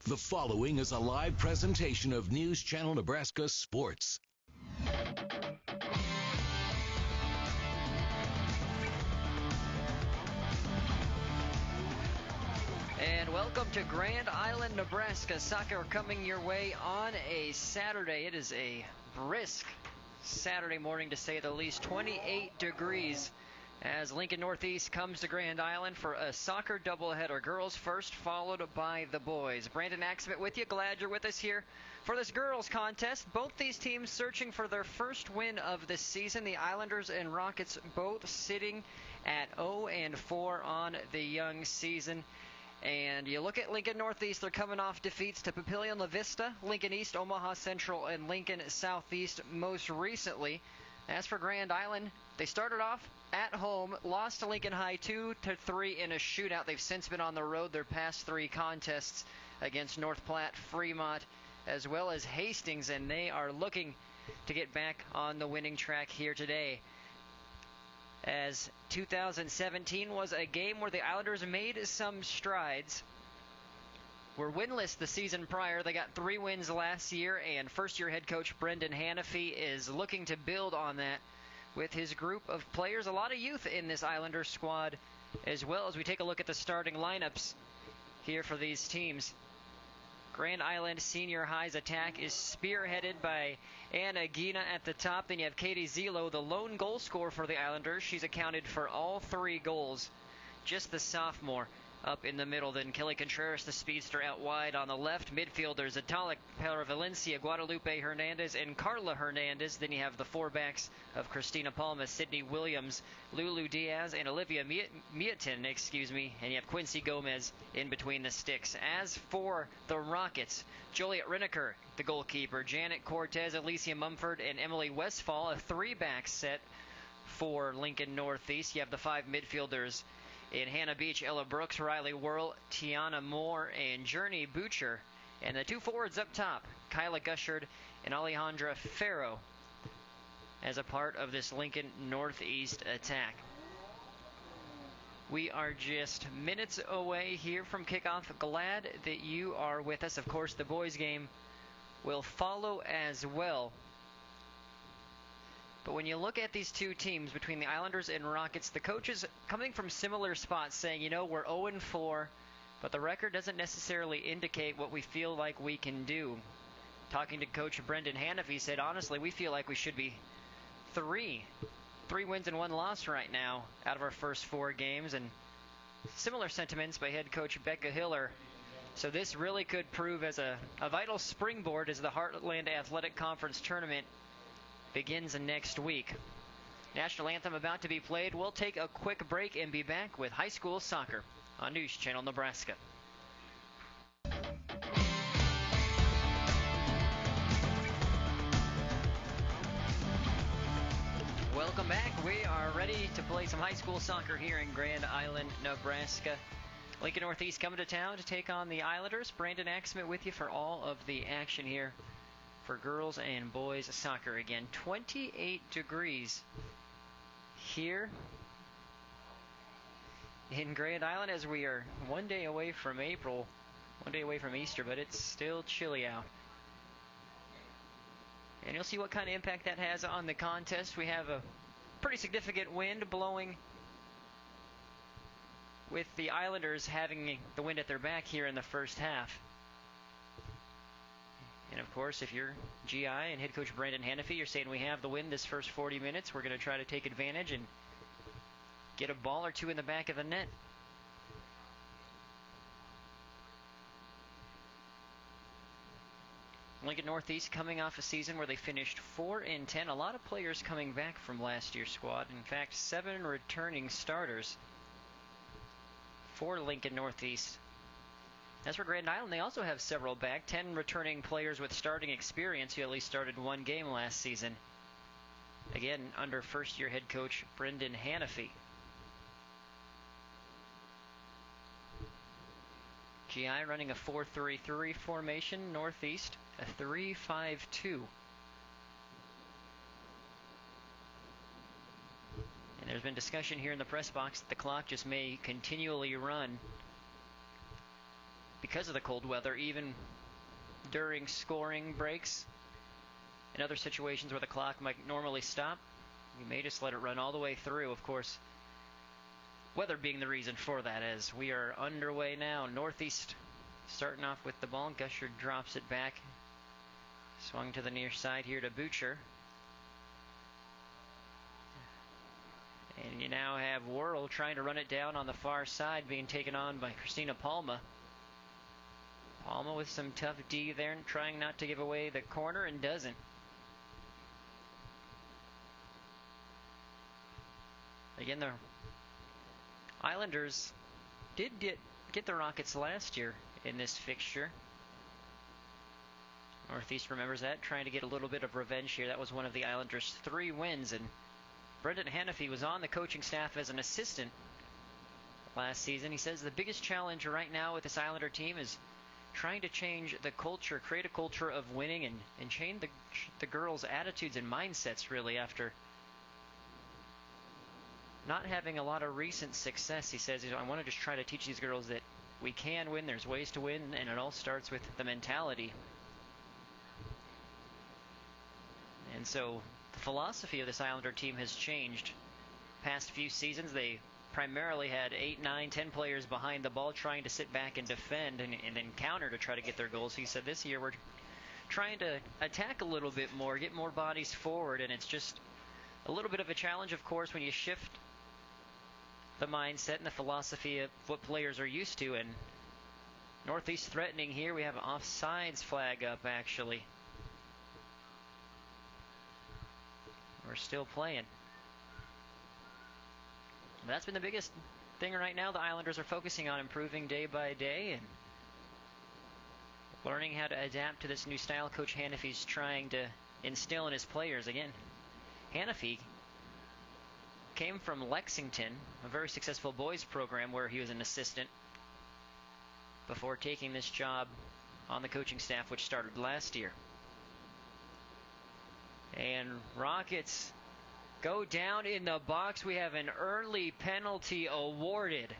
The following is a live presentation of News Channel Nebraska Sports. And welcome to Grand Island, Nebraska. Soccer coming your way on a Saturday. It is a brisk Saturday morning, to say the least. 28 degrees as Lincoln Northeast comes to Grand Island for a soccer doubleheader. Girls first, followed by the boys. Brandon Axmit with you. Glad you're with us here for this girls contest. Both these teams searching for their first win of the season. The Islanders and Rockets both sitting at 0-4 on the young season. And you look at Lincoln Northeast, they're coming off defeats to Papillion La Vista, Lincoln East, Omaha Central, and Lincoln Southeast most recently. As for Grand Island, they started off at home, lost to Lincoln High 2-3 in a shootout. They've since been on the road their past three contests against North Platte, Fremont, as well as Hastings, and they are looking to get back on the winning track here today. As 2017 was a game where the Islanders made some strides. Were winless the season prior. They got 3 wins last year, and first-year head coach Brendan Hanafy is looking to build on that with his group of players. A lot of youth in this Islanders squad, as well as we take a look at the starting lineups here for these teams. Grand Island Senior High's attack is spearheaded by Anna Gina at the top. Then you have Katie Zelo, the lone goal scorer for the Islanders. She's accounted for all 3 goals. Just the sophomore up in the middle. Then Kelly Contreras, the speedster, out wide on the left. Midfielders Atala Valencia, Guadalupe Hernandez, and Carla Hernandez. Then you have the 4 backs of Christina Palma, Sydney Williams, Lulu Diaz, and Olivia Miatin, and you have Quincy Gomez in between the sticks. As for the Rockets, Joliet Riniker, the goalkeeper, Janet Cortez, Alicia Mumford, and Emily Westfall, a 3-back set for Lincoln Northeast. You have the 5 midfielders in Hannah Beach, Ella Brooks, Riley Whirl, Tiana Moore, and Journey Butcher. And the 2 forwards up top, Kyla Gushard and Alejandra Farrow, as a part of this Lincoln Northeast attack. We are just minutes away here from kickoff. Glad that you are with us. Of course, the boys' game will follow as well. But when you look at these two teams, between the Islanders and Rockets, the coaches coming from similar spots saying, you know, we're 0-4, but the record doesn't necessarily indicate what we feel like we can do. Talking to Coach Brendan Hanafy, said, honestly, we feel like we should be 3 wins and 1 loss right now out of our first 4 games. And similar sentiments by head coach Becca Hiller. So this really could prove as a vital springboard as the Heartland Athletic Conference tournament begins next week. National anthem about to be played. We'll take a quick break and be back with high school soccer on News Channel Nebraska. Welcome back. We are ready to play some high school soccer here in Grand Island, Nebraska. Lincoln Northeast coming to town to take on the Islanders. Brandon Axmit with you for all of the action here for girls and boys soccer. Again, 28 degrees here in Grand Island as we are one day away from April, one day away from Easter, but it's still chilly out. And you'll see what kind of impact that has on the contest. We have a pretty significant wind blowing, with the Islanders having the wind at their back here in the first half. And of course, if you're GI and head coach Brandon Hanafy, you're saying we have the win this first 40 minutes. We're going to try to take advantage and get a ball or 2 in the back of the net. Lincoln Northeast coming off a season where they finished 4-10. A lot of players coming back from last year's squad. In fact, 7 returning starters for Lincoln Northeast. As for Grand Island, they also have several back. 10 returning players with starting experience who at least started 1 game last season. Again, under first-year head coach Brendan Hanafy. GI running a 4-3-3 formation. Northeast, a 3-5-2. And there's been discussion here in the press box that the clock just may continually run because of the cold weather, even during scoring breaks. In other situations where the clock might normally stop, we may just let it run all the way through. Of course, weather being the reason for that, as we are underway now. Northeast starting off with the ball. Gusher drops it back. Swung to the near side here to Butcher. And you now have Worrell trying to run it down on the far side, being taken on by Christina Palma. Palma with some tough D there, and trying not to give away the corner, and doesn't. Again, the Islanders did get the Rockets last year in this fixture. Northeast remembers that, trying to get a little bit of revenge here. That was one of the Islanders' 3 wins, and Brendan Hanafy was on the coaching staff as an assistant last season. He says the biggest challenge right now with this Islander team is trying to change the culture, create a culture of winning, and change the girls' attitudes and mindsets, really, after not having a lot of recent success. He says, I want to just try to teach these girls that we can win, there's ways to win, and it all starts with the mentality. And so the philosophy of this Islander team has changed. Past few seasons, they primarily had 8, 9, 10 players behind the ball trying to sit back and defend and then counter to try to get their goals. He said this year we're trying to attack a little bit more, get more bodies forward, and it's just a little bit of a challenge, of course, when you shift the mindset and the philosophy of what players are used to. And Northeast threatening here. We have an offsides flag up, actually. We're still playing. That's been the biggest thing right now. The Islanders are focusing on improving day by day and learning how to adapt to this new style Coach Hanafy's trying to instill in his players. Again, Hanafy came from Lexington, a very successful boys program where he was an assistant before taking this job on the coaching staff, which started last year. And Rockets go down in the box. We have an early penalty awarded.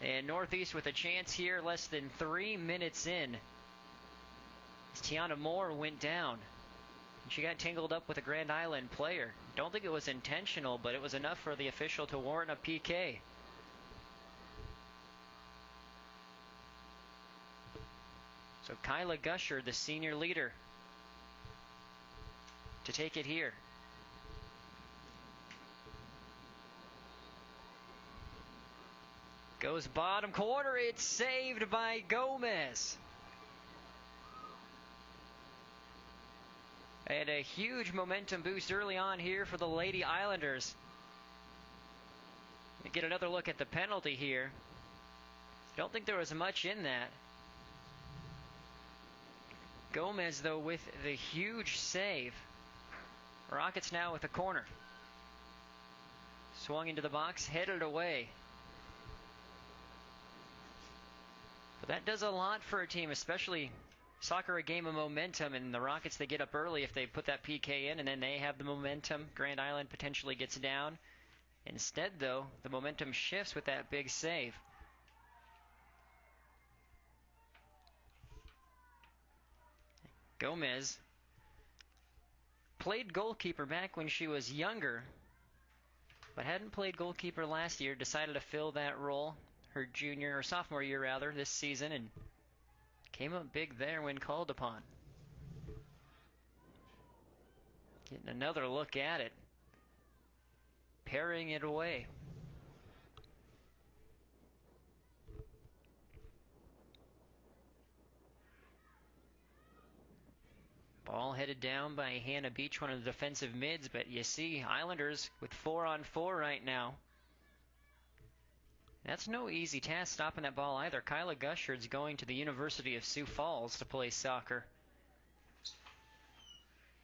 And Northeast with a chance here less than 3 minutes in, as Tiana Moore went down. She got tangled up with a Grand Island player. Don't think it was intentional, but it was enough for the official to warrant a PK. So Kyla Gusher, the senior leader, to take it here. Goes bottom corner. It's saved by Gomez. And a huge momentum boost early on here for the Lady Islanders. We get another look at the penalty here. Don't think there was much in that. Gomez, though, with the huge save. Rockets now with a corner. Swung into the box, headed away. But that does a lot for a team, especially soccer, a game of momentum, and the Rockets, they get up early if they put that PK in, and then they have the momentum. Grand Island potentially gets down. Instead, though, the momentum shifts with that big save. Gomez played goalkeeper back when she was younger, but hadn't played goalkeeper last year. Decided to fill that role her junior or sophomore year rather this season, and came up big there when called upon. Getting another look at it, parrying it away. Ball headed down by Hannah Beach, one of the defensive mids, but you see Islanders with 4-on-4 right now. That's no easy task stopping that ball either. Kyla Gushard's going to the University of Sioux Falls to play soccer.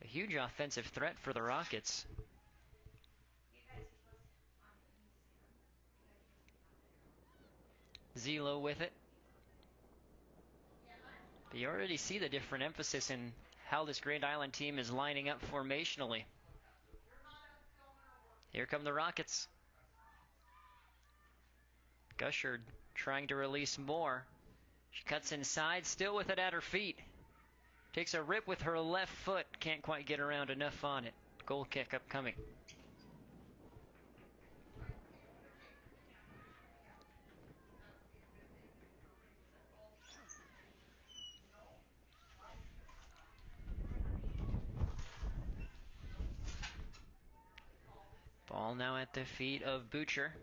A huge offensive threat for the Rockets. Zelo with it. But you already see the different emphasis in how this Grand Island team is lining up formationally. Here come the Rockets. Gushard trying to release more. She cuts inside, still with it at her feet. Takes a rip with her left foot. Can't quite get around enough on it. Goal kick upcoming. Ball now at the feet of Butcher.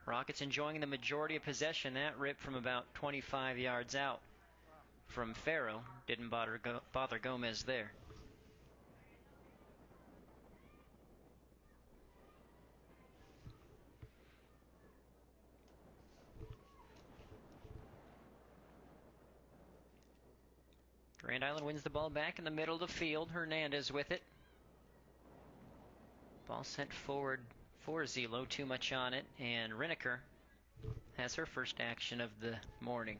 Rockets enjoying the majority of possession. That rip from about 25 yards out from Farrow didn't bother Gomez there. Grand Island wins the ball back in the middle of the field. Hernandez with it. Ball sent forward for Zelo. Too much on it. And Rineker has her first action of the morning.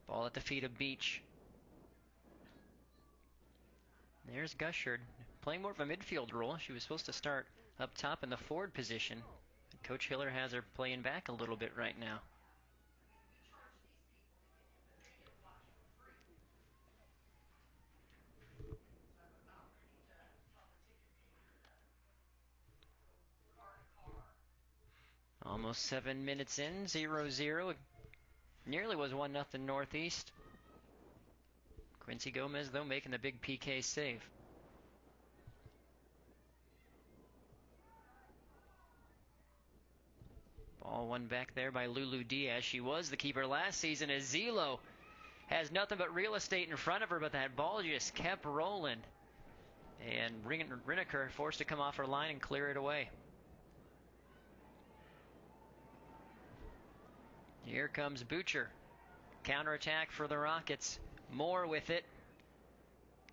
Ball at the feet of Beach. There's Gushard, playing more of a midfield role. She was supposed to start up top in the forward position. Coach Hiller has her playing back a little bit right now. Almost 7 minutes in, 0-0. Nearly was 1-0 Northeast. Quincy Gomez, though, making the big PK save. Ball won back there by Lulu Diaz. She was the keeper last season as Zelo has nothing but real estate in front of her, but that ball just kept rolling. And Rineker forced to come off her line and clear it away. Here comes Butcher. Counterattack for the Rockets. Moore with it.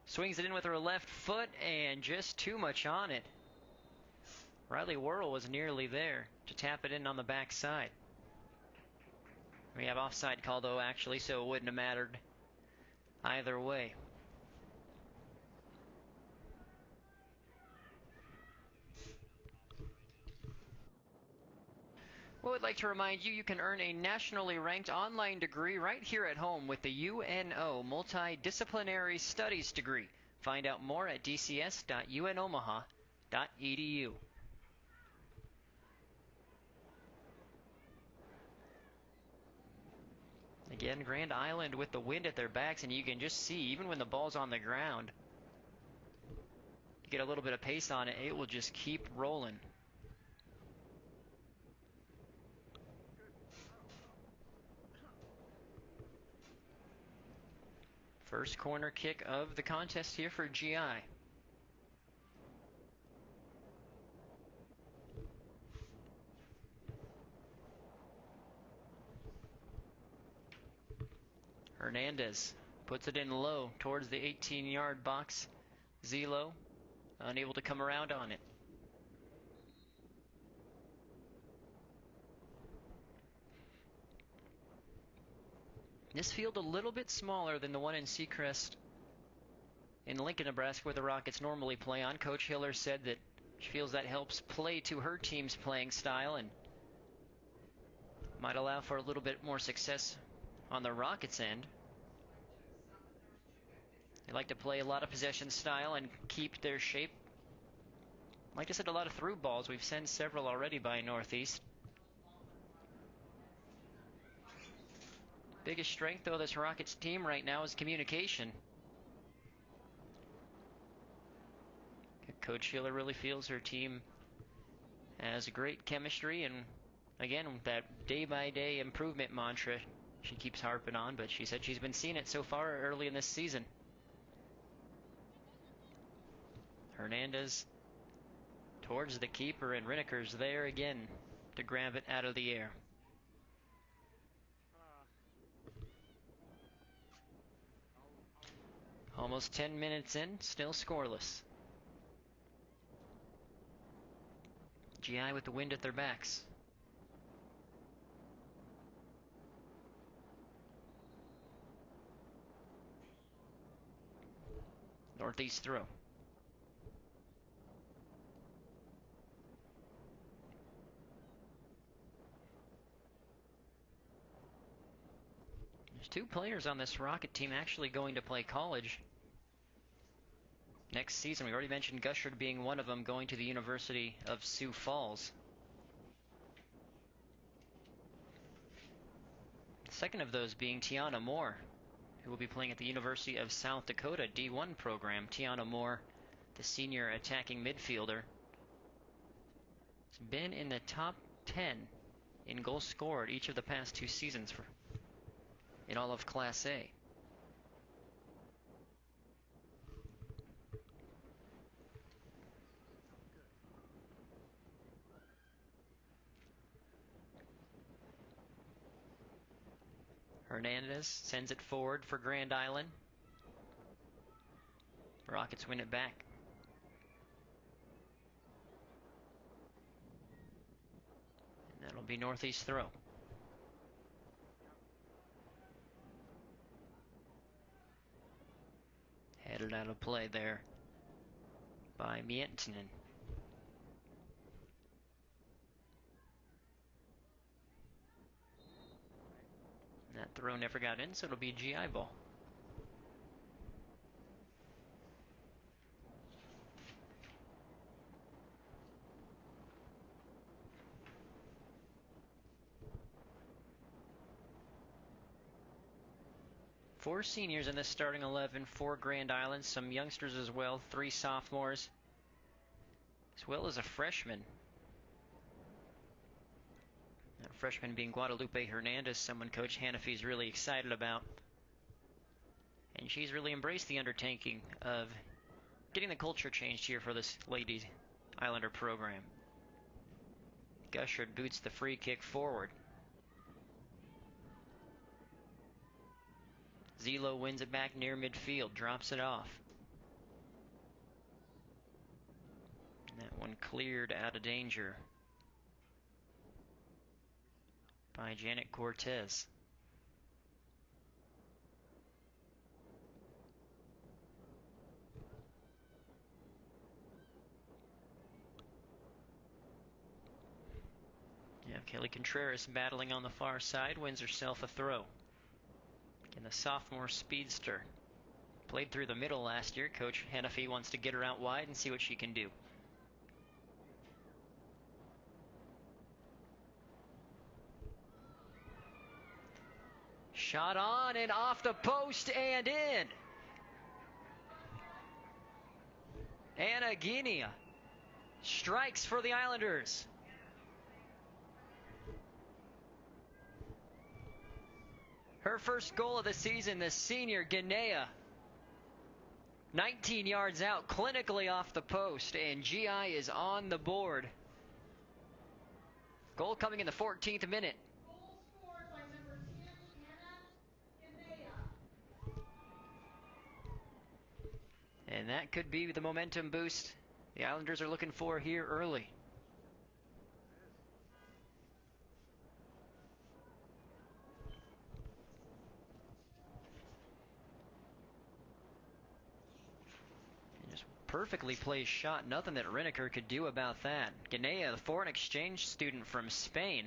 Swings it in with her left foot and just too much on it. Riley Worrell was nearly there to tap it in on the backside. We have offside call though actually, so it wouldn't have mattered either way. We would like to remind you can earn a nationally ranked online degree right here at home with the UNO Multidisciplinary Studies degree. Find out more at dcs.unomaha.edu. Again, Grand Island with the wind at their backs, and you can just see, even when the ball's on the ground, you get a little bit of pace on it, it will just keep rolling. First corner kick of the contest here for GI. Hernandez puts it in low towards the 18-yard box. Zelo unable to come around on it. This field a little bit smaller than the one in Seacrest in Lincoln, Nebraska, where the Rockets normally play on. Coach Hiller said that she feels that helps play to her team's playing style and might allow for a little bit more success on the Rockets' end. They like to play a lot of possession style and keep their shape. Like I said, a lot of through balls. We've sent several already by Northeast. Biggest strength, though, this Rockets team right now is communication. Coach Hiller really feels her team has great chemistry, and again, that day-by-day improvement mantra she keeps harping on, but she said she's been seeing it so far early in this season. Hernandez towards the keeper, and Rineker's there again to grab it out of the air. Almost 10 minutes in, still scoreless. GI with the wind at their backs. Northeast throw. There's 2 players on this Rocket team actually going to play college next season. We already mentioned Gushard being one of them, going to the University of Sioux Falls. The second of those being Tiana Moore, who will be playing at the University of South Dakota D1 program. Tiana Moore, the senior attacking midfielder, has been in the top 10 in goals scored each of the past 2 seasons in all of Class A. Hernandez sends it forward for Grand Island. Rockets win it back. And that'll be Northeast throw. Headed out of play there by Miettinen. That throw never got in, so it'll be a GI ball. Four seniors in this starting 11 for Grand Island, some youngsters as well, 3 sophomores, as well as a freshman. That freshman being Guadalupe Hernandez, someone Coach Hannafy is really excited about. And she's really embraced the undertaking of getting the culture changed here for this Lady Islander program. Gushard boots the free kick forward. Zelo wins it back near midfield, drops it off. And that one cleared out of danger by Janet Cortez. Yeah, Kelly Contreras battling on the far side, wins herself a throw. And the sophomore speedster played through the middle last year. Coach Hannafy wants to get her out wide and see what she can do. Shot on and off the post and in. Anna Guinea strikes for the Islanders. Her first goal of the season, the senior Guinea. 19 yards out, clinically off the post, and GI is on the board. Goal coming in the 14th minute. Goal scored by number 10, Anna Guinea. And that could be the momentum boost the Islanders are looking for here early. Perfectly placed shot. Nothing that Reneker could do about that. Guinea, the foreign exchange student from Spain,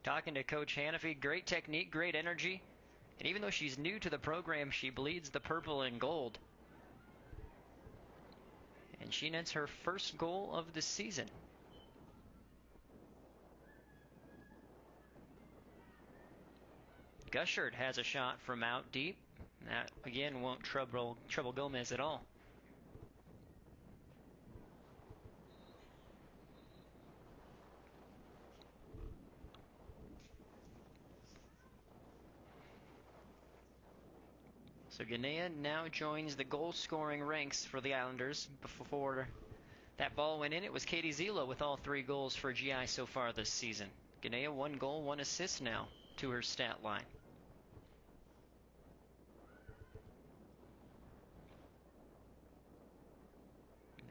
talking to Coach Hannafy. Great technique, great energy. And even though she's new to the program, she bleeds the purple and gold. And she nets her first goal of the season. Gushard has a shot from out deep. That, again, won't trouble Gomez at all. So Guinea now joins the goal-scoring ranks for the Islanders. Before that ball went in, it was Katie Zelo with all 3 goals for GI so far this season. Guinea 1 goal, 1 assist now to her stat line.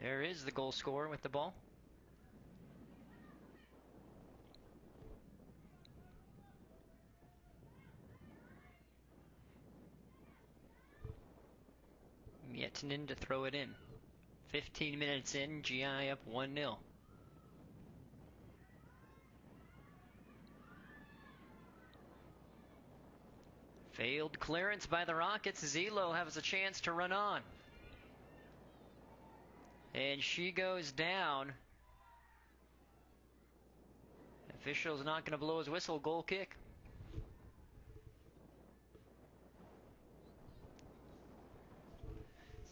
There is the goal scorer with the ball. Miettinen to throw it in. 15 minutes in, GI up 1-0. Failed clearance by the Rockets. Zelo has a chance to run on. And she goes down. Official's not going to blow his whistle. Goal kick.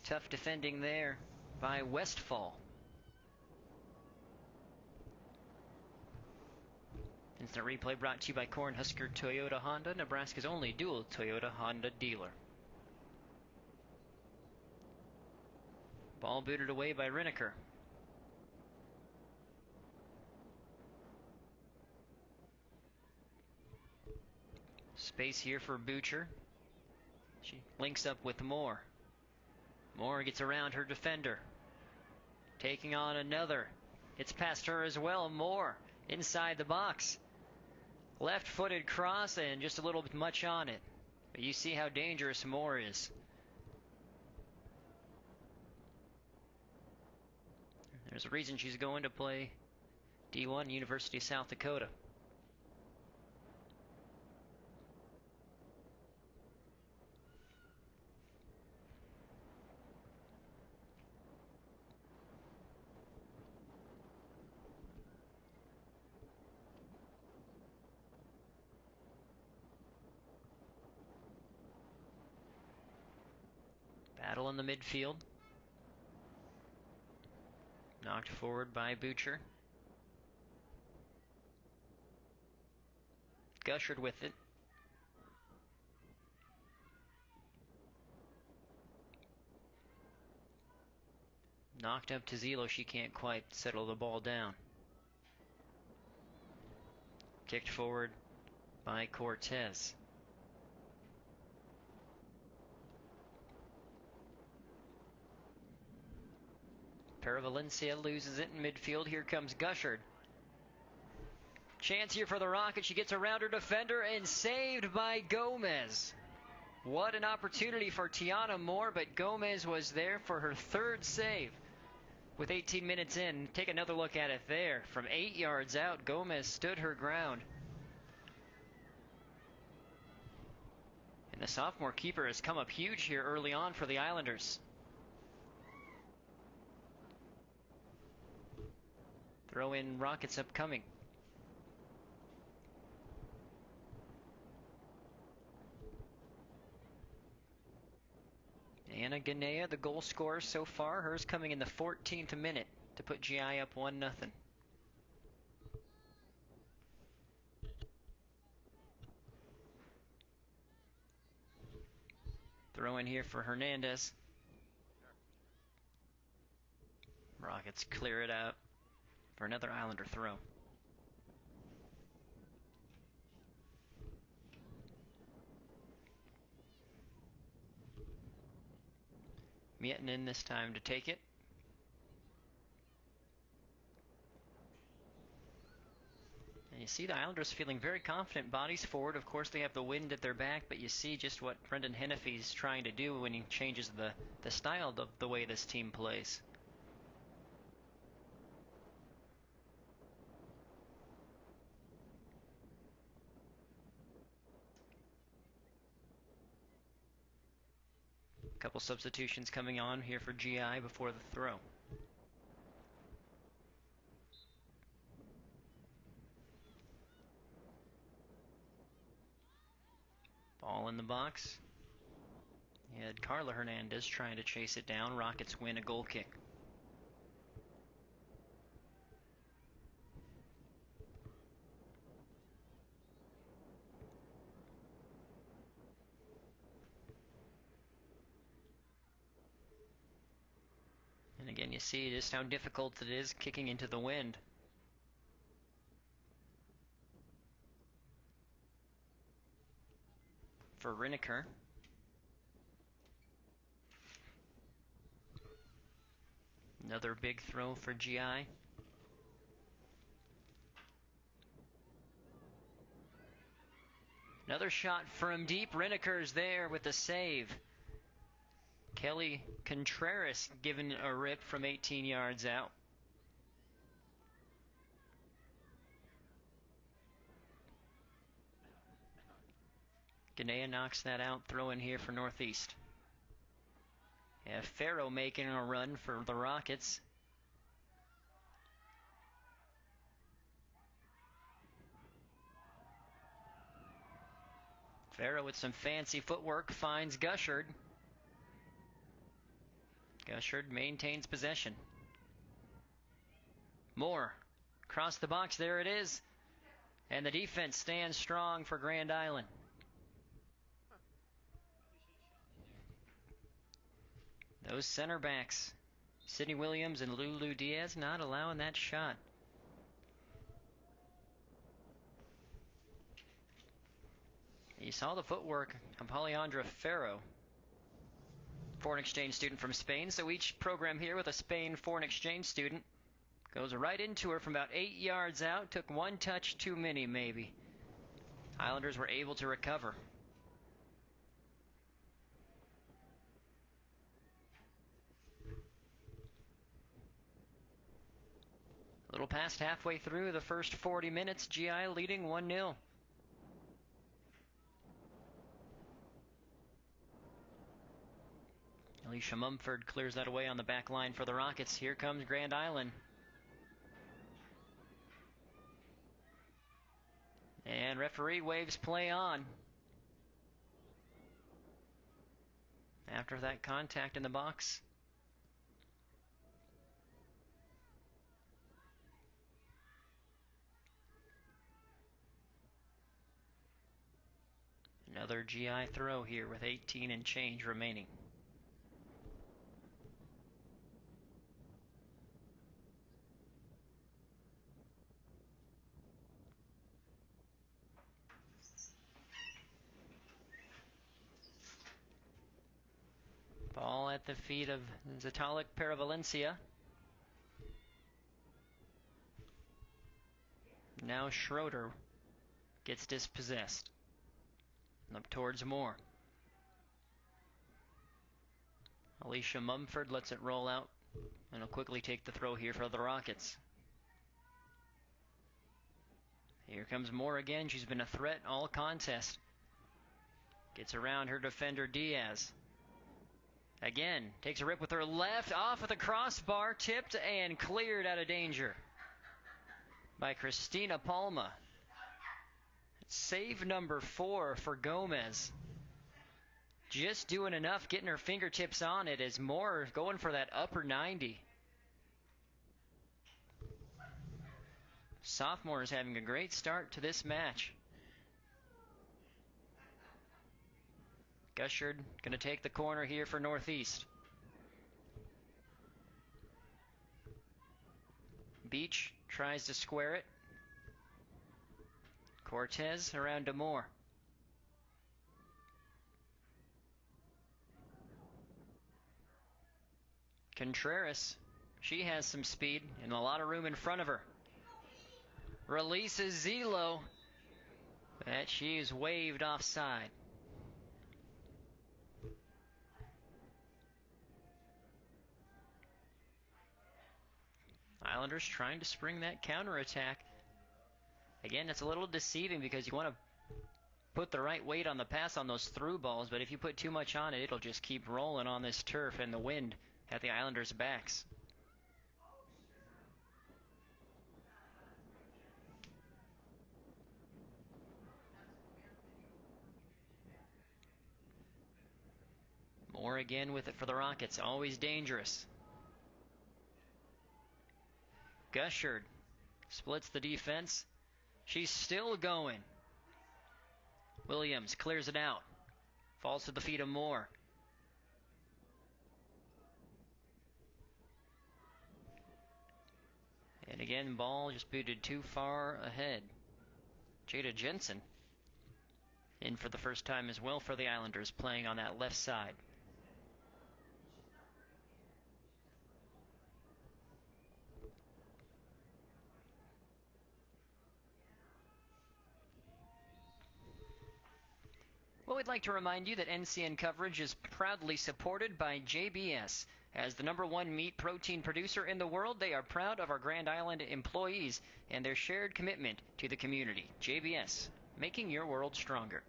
Tough defending there by Westfall. Instant replay brought to you by Cornhusker Toyota Honda, Nebraska's only dual Toyota Honda dealer. Ball booted away by Rineker. Space here for Butcher. She links up with Moore. Moore gets around her defender. Taking on another. It's past her as well. Moore inside the box. Left-footed cross and just a little bit much on it. But you see how dangerous Moore is. There's a reason she's going to play D1 University of South Dakota. Battle in the midfield. Knocked forward by Butcher. Gushard with it. Knocked up to Zelo. She can't quite settle the ball down. Kicked forward by Cortez. Valencia loses it in midfield. Here comes Gushard. Chance here for the Rockets. She gets around her defender and saved by Gomez. What an opportunity for Tiana Moore, but Gomez was there for her third save. With 18 minutes in, take another look at it there. From 8 yards out, Gomez stood her ground. And the sophomore keeper has come up huge here early on for the Islanders. Throw in Rockets upcoming. Anna Ganea, the goal scorer so far, hers coming in the 14th minute to put GI up 1-0. Throw in here for Hernandez. Rockets clear it out for another Islander throw. Miettinen this time to take it. And you see the Islanders feeling very confident, bodies forward. Of course, they have the wind at their back, but you see just what Brendan Hennefe's trying to do when he changes the style of the way this team plays. Couple substitutions coming on here for GI before the throw. Ball in the box. You had Carla Hernandez trying to chase it down. Rockets win a goal kick. And again, you see just how difficult it is kicking into the wind. For Rineker. Another big throw for GI. Another shot from deep. Rineker's there with the save. Kelly Contreras given a rip from 18 yards out. Ganea knocks that out, throw in here for Northeast. Yeah, Farrow making a run for the Rockets. Farrow with some fancy footwork finds Gushard. Gushard maintains possession. Moore across the box, there it is. And the defense stands strong for Grand Island. Those center backs, Sydney Williams and Lulu Diaz, not allowing that shot. You saw the footwork of Alejandra Farrow, foreign exchange student from Spain. So each program here with a Spain foreign exchange student goes right into her from about 8 yards out. Took one touch too many, maybe. Islanders were able to recover. A little past halfway through the first 40 minutes, GI leading 1-0. Alicia Mumford clears that away on the back line for the Rockets. Here comes Grand Island. And referee waves play on. After that contact in the box. Another GI throw here with 18 and change remaining. Ball at the feet of Zitalik Peravalencia. Now Schroeder gets dispossessed. Up towards Moore. Alicia Mumford lets it roll out and will quickly take the throw here for the Rockets. Here comes Moore again. She's been a threat all contest. Gets around her defender Diaz. Again, takes a rip with her left, off of the crossbar, tipped and cleared out of danger by Christina Palma. Save number 4 for Gomez. Just doing enough, getting her fingertips on it as Moore going for that upper 90. Sophomore is having a great start to this match. Gushard going to take the corner here for Northeast. Beach tries to square it. Cortez around to Moore. Contreras, she has some speed and a lot of room in front of her. Releases Zelo, but she is waved offside. Islanders trying to spring that counterattack. Again, it's a little deceiving because you want to put the right weight on the pass on those through balls, but if you put too much on it, it'll just keep rolling on this turf and the wind at the Islanders' backs. Moore again with it for the Rockets, always dangerous. Gushard splits the defense. She's still going. Williams clears it out. Falls to the feet of Moore. And again, ball just booted too far ahead. Jada Jensen in for the first time as well for the Islanders, playing on that left side. Well, we'd like to remind you that NCN coverage is proudly supported by JBS. As the #1 meat protein producer in the world, they are proud of our Grand Island employees and their shared commitment to the community. JBS, making your world stronger.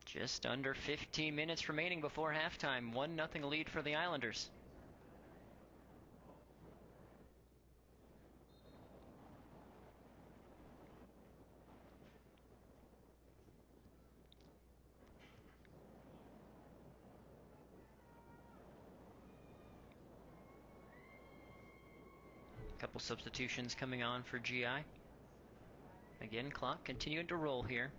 Just under 15 minutes remaining before halftime. 1-0 lead for the Islanders. Couple substitutions coming on for GI. Again, clock continuing to roll here.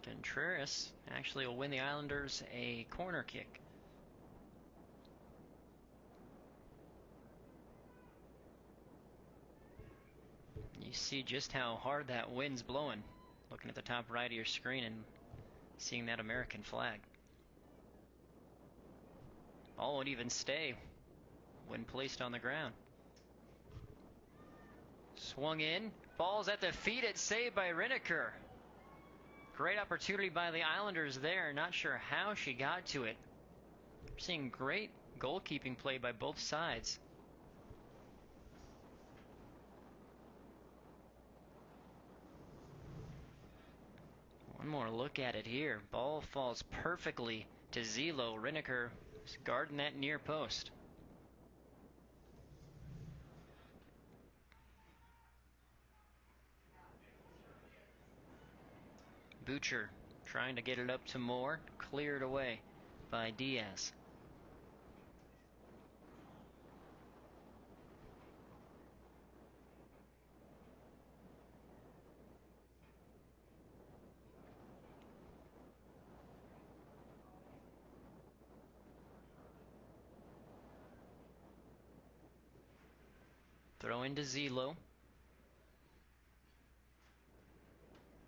Contreras actually will win the Islanders a corner kick. You see just how hard that wind's blowing. Looking at the top right of your screen and seeing that American flag. Ball won't even stay when placed on the ground. Swung in. Ball's at the feet. It's saved by Rineker. Great opportunity by the Islanders there. Not sure how she got to it. We're seeing great goalkeeping play by both sides. One more look at it here. Ball falls perfectly to Zelo. Rineker is guarding that near post. Butcher trying to get it up to Moore. Cleared away by Diaz. Throw into Zelo.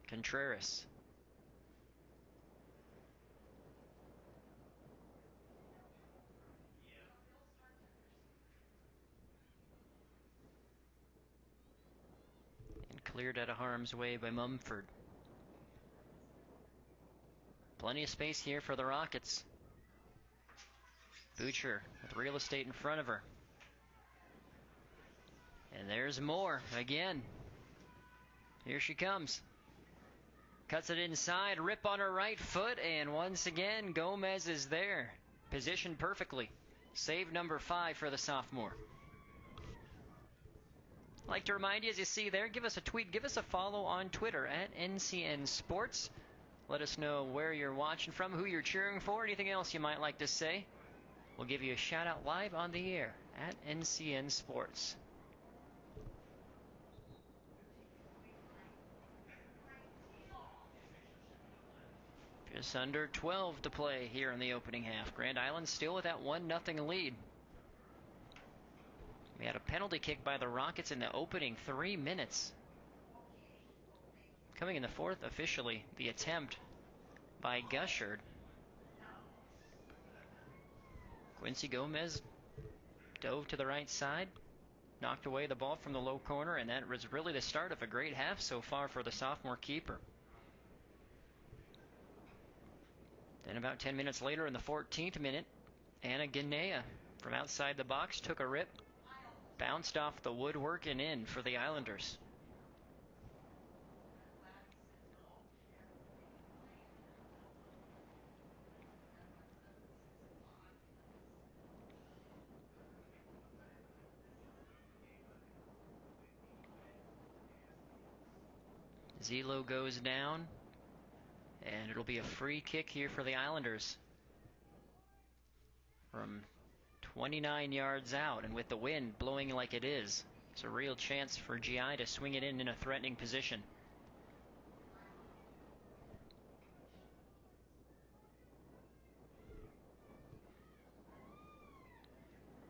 Contreras. And cleared out of harm's way by Mumford. Plenty of space here for the Rockets. Butcher with real estate in front of her. And there's Moore again. Here she comes. Cuts it inside, rip on her right foot, and once again, Gomez is there. Positioned perfectly. Save number 5 for the sophomore. I'd like to remind you, as you see there, give us a tweet, give us a follow on Twitter at NCN Sports. Let us know where you're watching from, who you're cheering for, anything else you might like to say. We'll give you a shout out live on the air at NCN Sports. Just under 12 to play here in the opening half. Grand Island still with that 1-0 lead. We had a penalty kick by the Rockets in the opening 3 minutes. Coming in the fourth, officially, the attempt by Gushard. Quincy Gomez dove to the right side, knocked away the ball from the low corner, and that was really the start of a great half so far for the sophomore keeper. Then about 10 minutes later in the 14th minute, Anna Ganea from outside the box took a rip, bounced off the woodwork and in for the Islanders. Zelo goes down, and it'll be a free kick here for the Islanders from 29 yards out, and with the wind blowing like it is, it's a real chance for GI to swing it in a threatening position.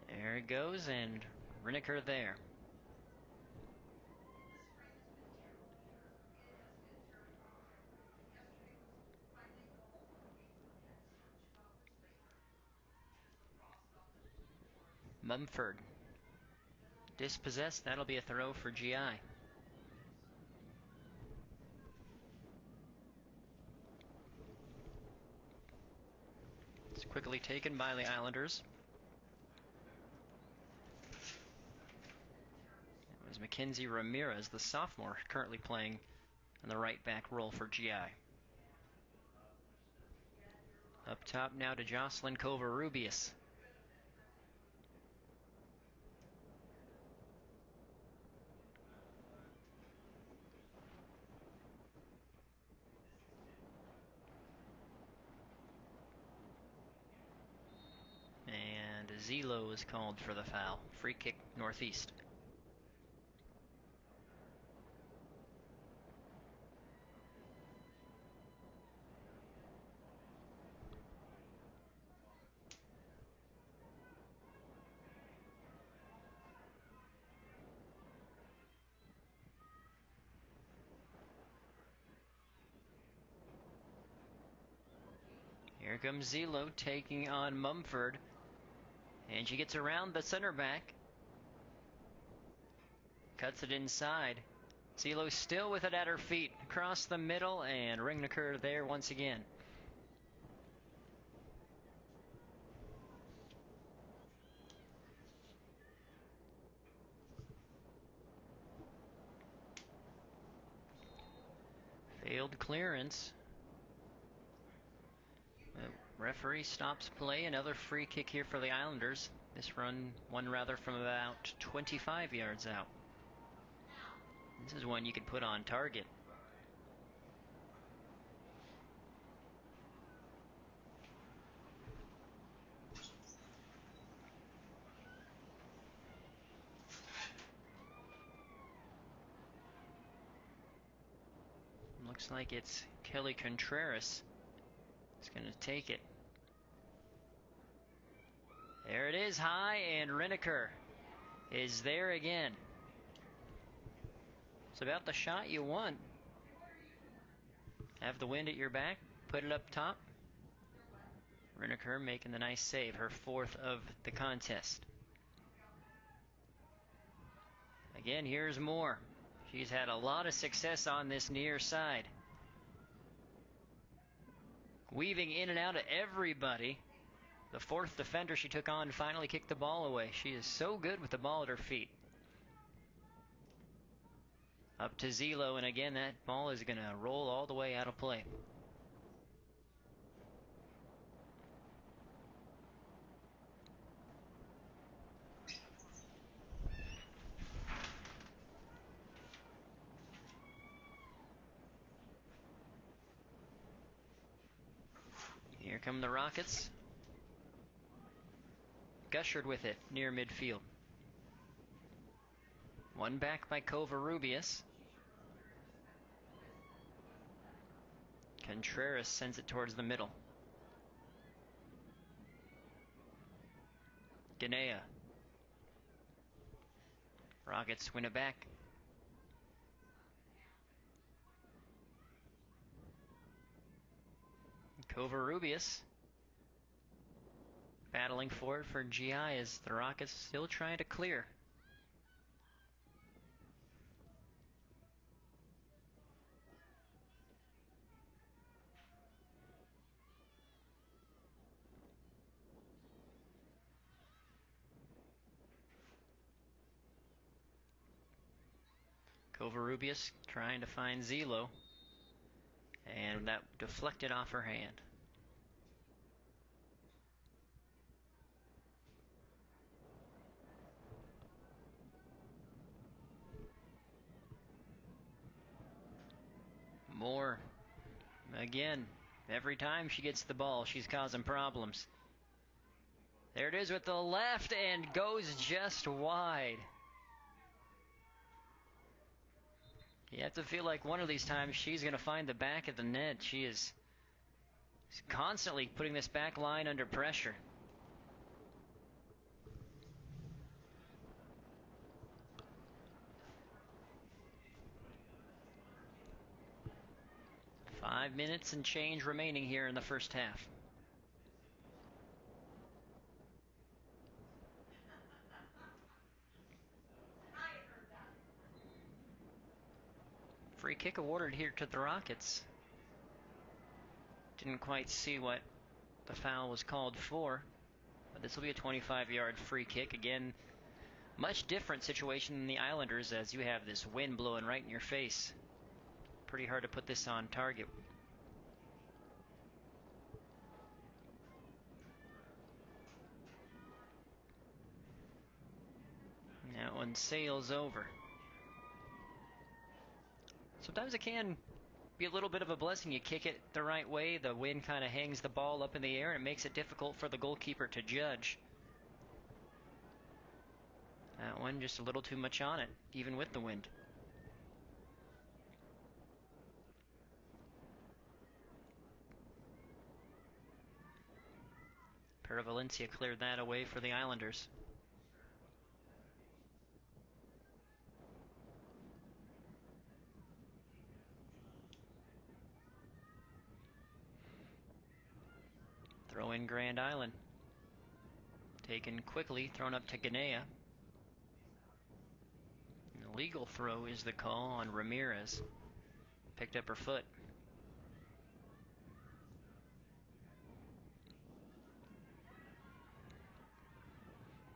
There it goes, and Rineker there. Mumford dispossessed. That'll be a throw for GI. It's quickly taken by the Islanders. It was Mackenzie Ramirez, the sophomore, currently playing in the right back role for GI. Up top now to Jocelyn Covarrubias. And Zelo is called for the foul. Free kick Northeast. Here comes Zelo taking on Mumford. And she gets around the center back. Cuts it inside. Zelo still with it at her feet. Across the middle, and Ringnecker there once again. Failed clearance. The referee stops play. Another free kick here for the Islanders. This one rather from about 25 yards out. This is one you can put on target. Looks like it's Kelly Contreras. He's going to take it. There it is, high, and Ringnecker is there again. It's about the shot you want. Have the wind at your back, put it up top. Ringnecker making the nice save, her fourth of the contest. Again, here's Moore. She's had a lot of success on this near side. Weaving in and out of everybody. The fourth defender she took on finally kicked the ball away. She is so good with the ball at her feet. Up to Zelo, and again that ball is going to roll all the way out of play. Here come the Rockets. Gushard with it near midfield. One back by Covarrubias. Contreras sends it towards the middle. Ganea. Rockets win it back. Covarrubias battling for it for GI as the Rockets still trying to clear. Covarrubias trying to find Zelo, and that deflected off her hand. Moore, again, every time she gets the ball, she's causing problems. There it is with the left, and goes just wide. You have to feel like one of these times she's going to find the back of the net. She is constantly putting this back line under pressure. Five minutes and change remaining here in the first half. Free kick awarded here to the Rockets. Didn't quite see what the foul was called for, but this will be a 25-yard free kick. Again, much different situation than the Islanders, as you have this wind blowing right in your face. Pretty hard to put this on target. That one sails over. Sometimes it can be a little bit of a blessing. You kick it the right way, the wind kind of hangs the ball up in the air, and it makes it difficult for the goalkeeper to judge. That one just a little too much on it, even with the wind. Valencia cleared that away for the Islanders. Throw in Grand Island. Taken quickly, thrown up to Ganea. An illegal throw is the call on Ramirez. Picked up her foot.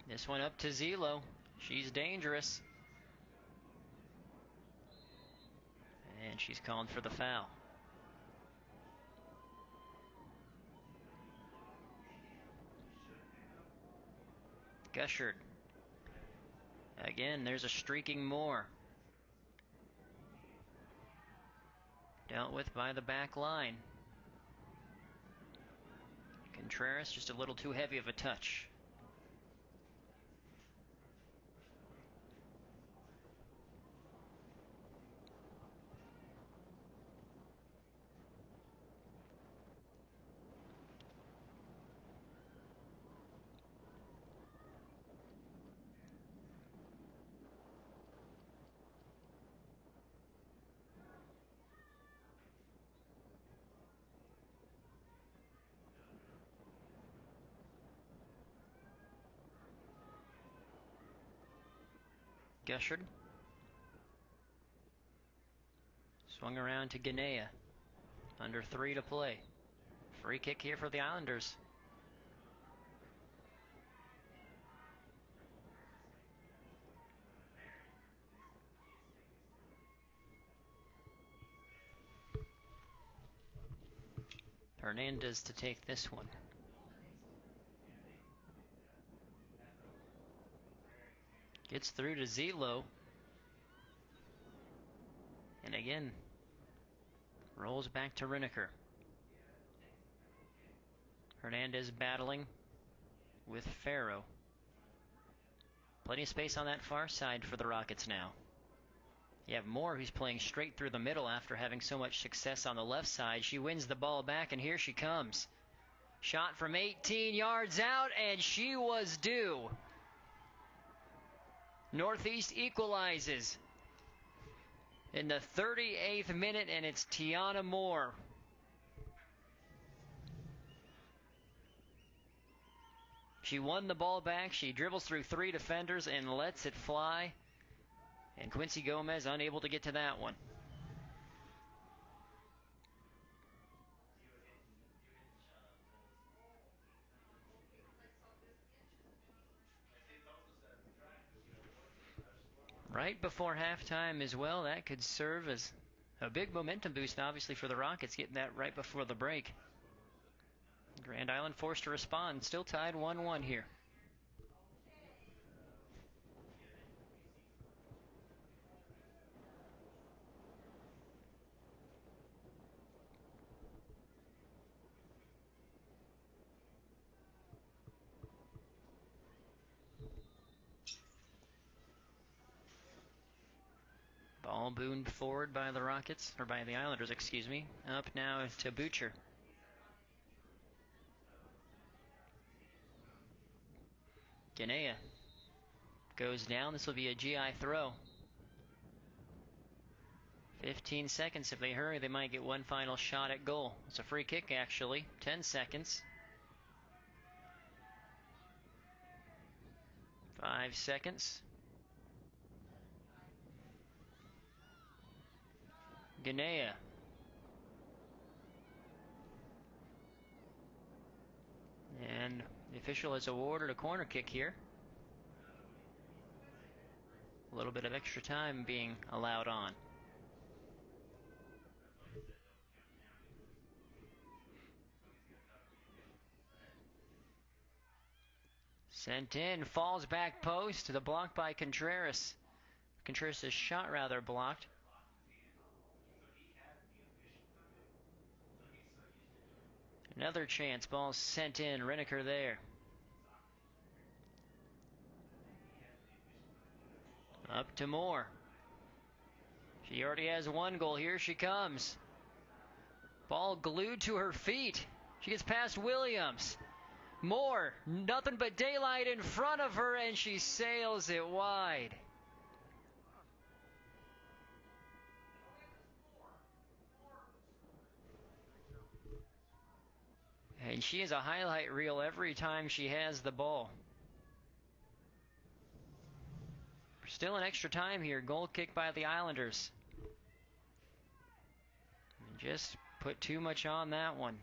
This one up to Zelo. She's dangerous. And she's called for the foul. Gushard. Again, there's a streaking Moore. Dealt with by the back line. Contreras just a little too heavy of a touch. Gushard. Swung around to Ganea. Under 3 to play. Free kick here for the Islanders. Hernandez to take this one. Gets through to Zelo. And again, rolls back to Rineker. Hernandez battling with Farrow. Plenty of space on that far side for the Rockets now. You have Moore, who's playing straight through the middle after having so much success on the left side. She wins the ball back, and here she comes. Shot from 18 yards out, and she was due. Northeast equalizes in the 38th minute, and it's Tiana Moore. She won the ball back. She dribbles through 3 defenders and lets it fly. And Quincy Gomez unable to get to that one. Right before halftime as well, that could serve as a big momentum boost, obviously, for the Rockets, getting that right before the break. Grand Island forced to respond, still tied 1-1 here. Ball boomed forward by the Rockets, or by the Islanders, excuse me. Up now to Butcher. Ganea goes down. This will be a GI throw. 15 seconds. If they hurry, they might get one final shot at goal. It's a free kick, actually. 10 seconds. 5 seconds. Ganea. And the official has awarded a corner kick here. A little bit of extra time being allowed on. Sent in, falls back post. The block by Contreras. Contreras' shot rather blocked. Another chance, ball sent in. Reneker there. Up to Moore. She already has one goal. Here she comes. Ball glued to her feet. She gets past Williams. Moore, nothing but daylight in front of her, and she sails it wide. And she is a highlight reel every time she has the ball. Still in extra time here. Goal kick by the Islanders. And just put too much on that one.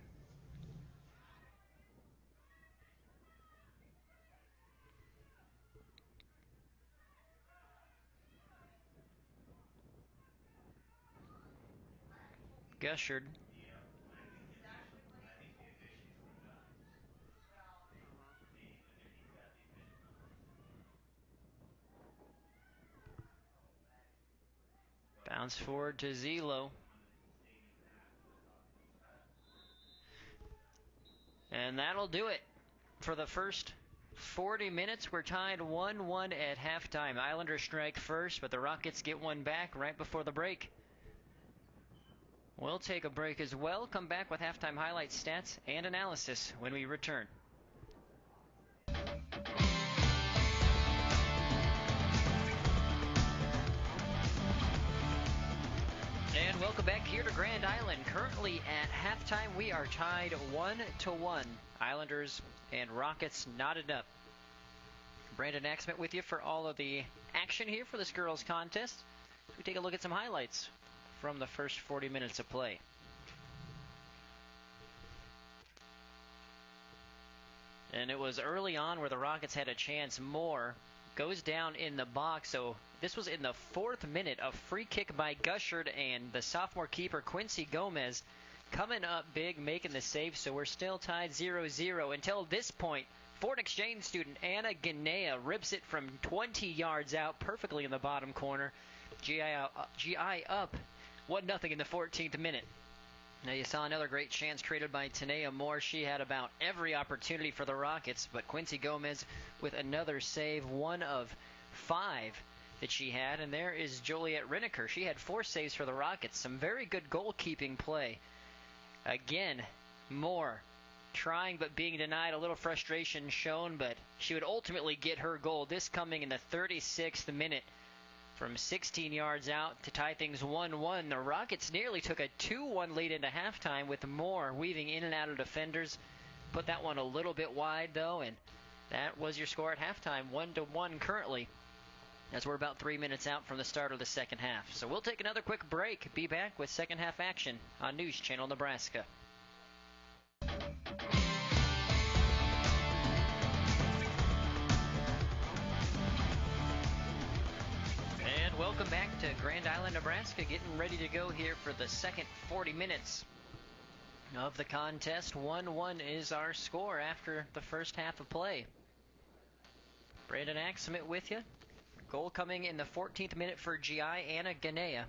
Gushard. Bounce forward to Zelo. And that'll do it for the first 40 minutes. We're tied 1-1 at halftime. Islanders strike first, but the Rockets get one back right before the break. We'll take a break as well. Come back with halftime highlights, stats, and analysis when we return. And welcome back here to Grand Island. Currently at halftime, we are tied 1-1. Islanders and Rockets knotted up. Brandon Axman with you for all of the action here for this girls' contest. We take a look at some highlights from the first 40 minutes of play. And it was early on where the Rockets had a chance. Moore goes down in the box. So this was in the 4th minute. A free kick by Gushard, and the sophomore keeper Quincy Gomez coming up big, making the save. So we're still tied 0-0 until this point. Fort Exchange student Anna Ganea rips it from 20 yards out perfectly in the bottom corner. GI up 1-0 in the 14th minute. Now you saw another great chance created by Tanea Moore. She had about every opportunity for the Rockets, but Quincy Gomez with another save, 1 of 5 that she had. And there is Joliet Reneker. She had 4 saves for the Rockets. Some very good goalkeeping play. Again, Moore trying but being denied. A little frustration shown, but she would ultimately get her goal. This coming in the 36th minute. From 16 yards out to tie things 1-1. The Rockets nearly took a 2-1 lead into halftime with Moore weaving in and out of defenders. Put that one a little bit wide, though, and that was your score at halftime, 1-1 currently, as we're about 3 minutes out from the start of the second half. So we'll take another quick break. Be back with second half action on News Channel Nebraska. Welcome back to Grand Island, Nebraska. Getting ready to go here for the second 40 minutes of the contest. 1-1 is our score after the first half of play. Brandon Axman with you. Goal coming in the 14th minute for GI, Anna Ganea.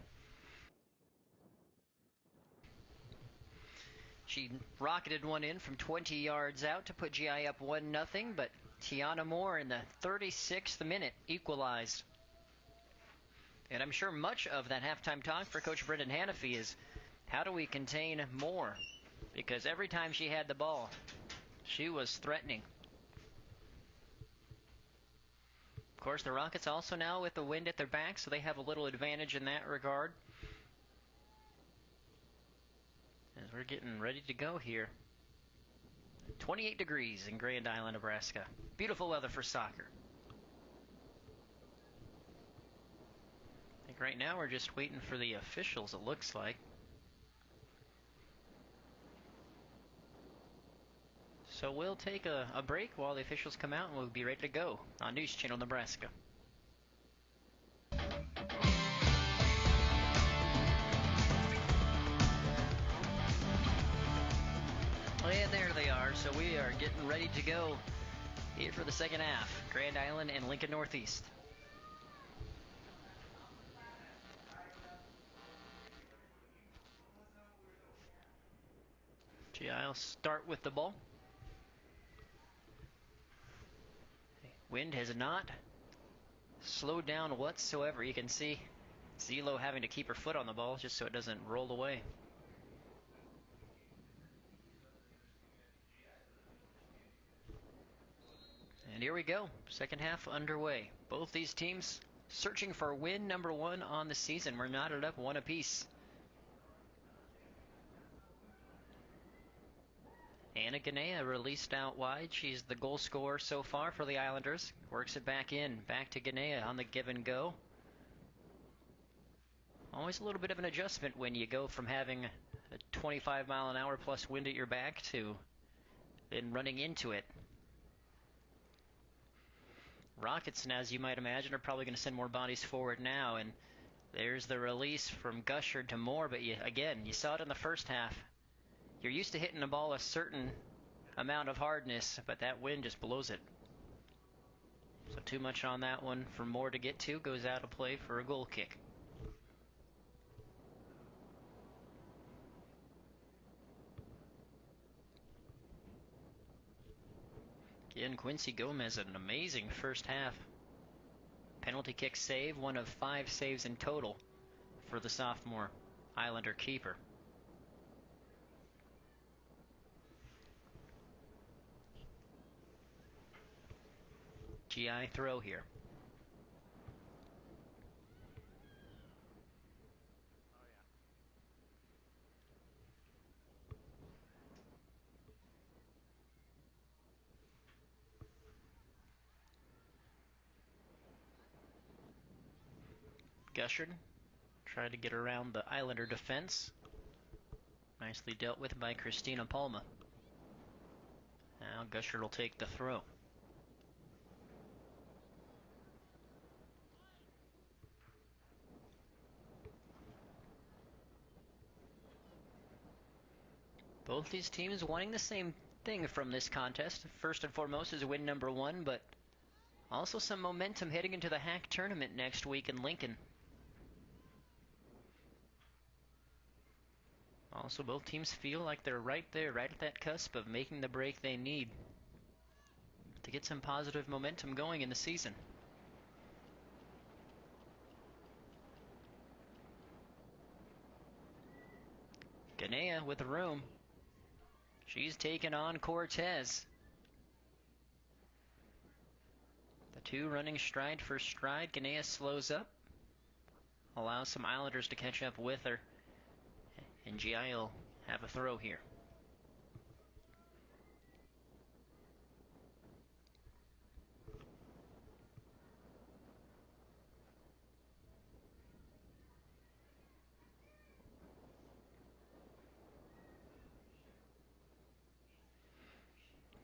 She rocketed one in from 20 yards out to put GI up 1-0, but Tiana Moore in the 36th minute equalized. And I'm sure much of that halftime talk for Coach Brendan Hannafy is, how do we contain Moore? Because every time she had the ball, she was threatening. Of course, the Rockets also now with the wind at their back, so they have a little advantage in that regard. As we're getting ready to go here. 28 degrees in Grand Island, Nebraska. Beautiful weather for soccer. Right now we're just waiting for the officials, it looks like. So we'll take a break while the officials come out, and we'll be ready to go on News Channel Nebraska. And there they are. So we are getting ready to go here for the second half. Grand Island and Lincoln Northeast. GI will start with the ball. Wind has not slowed down whatsoever. You can see Zelo having to keep her foot on the ball just so it doesn't roll away. And here we go. Second half underway. Both these teams searching for win number 1 on the season. We're knotted up 1 apiece. Anna Ganea released out wide. She's the goal scorer so far for the Islanders. Works it back in. Back to Ganea on the give and go. Always a little bit of an adjustment when you go from having a 25 mile an hour plus wind at your back to then running into it. Rockets, as you might imagine, are probably going to send more bodies forward now. And there's the release from Gushard to Moore. But you saw it in the first half. You're used to hitting the ball a certain amount of hardness, but that wind just blows it. So too much on that one for Moore to get to. Goes out of play for a goal kick. Again, Quincy Gomez had an amazing first half. Penalty kick save, 1 of 5 saves in total for the sophomore Islander keeper. GI throw here. Gushard tried to get around the Islander defense. Nicely dealt with by Christina Palma. Now Gushard will take the throw. Both these teams wanting the same thing from this contest. First and foremost is win number 1, but also some momentum heading into the HAC tournament next week in Lincoln. Also, both teams feel like they're right there, right at that cusp of making the break they need to get some positive momentum going in the season. Ganea with the room. She's taken on Cortez. The two running stride for stride. Ganea slows up. Allows some Islanders to catch up with her. And GI will have a throw here.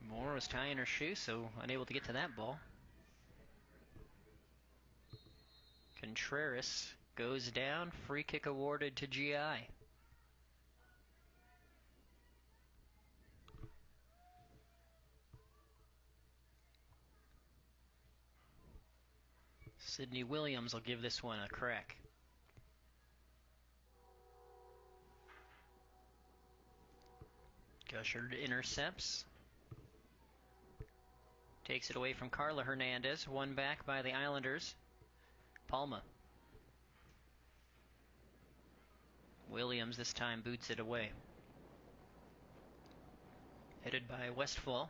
Moore was tying her shoe, so unable to get to that ball. Contreras goes down. Free kick awarded to GI. Sydney Williams will give this one a crack. Gushard intercepts. Takes it away from Carla Hernandez. Won back by the Islanders. Palma. Williams this time boots it away. Headed by Westfall.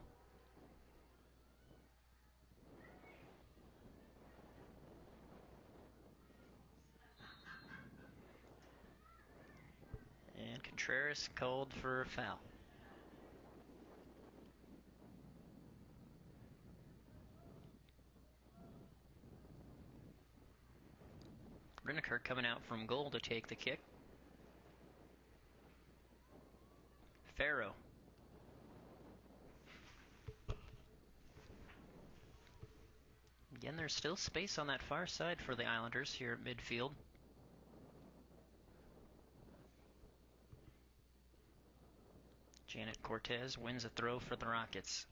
And Contreras called for a foul. Rinneker coming out from goal to take the kick. Farrow. Again, there's still space on that far side for the Islanders here at midfield. Janet Cortez wins a throw for the Rockets.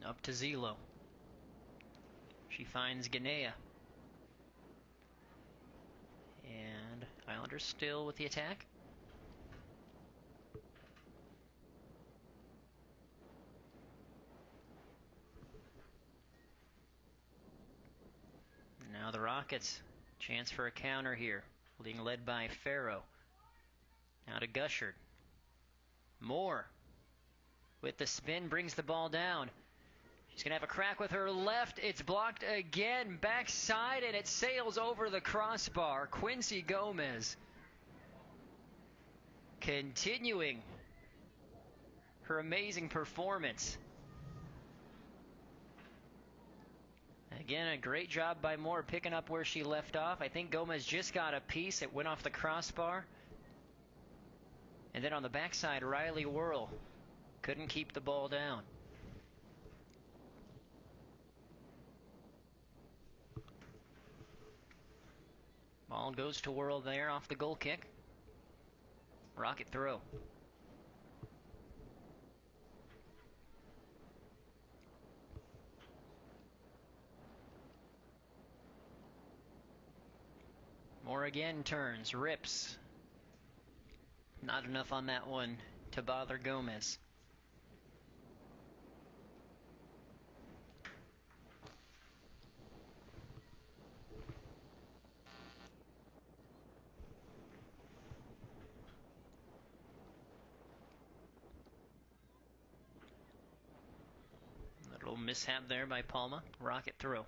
Up to Zelo. She finds Ganea. And Islanders still with the attack. Now the Rockets. Chance for a counter here. Being led by Farrow. Now to Gushard. Moore. With the spin, brings the ball down. She's going to have a crack with her left. It's blocked again. Backside, and it sails over the crossbar. Quincy Gomez continuing her amazing performance. Again, a great job by Moore picking up where she left off. I think Gomez just got a piece. It went off the crossbar. And then on the backside, Riley Whirl couldn't keep the ball down. Ball goes to Whirl there off the goal kick. Rocket throw. Moore again turns, rips. Not enough on that one to bother Gomez. Little mishap there by Palma. Rocket throw.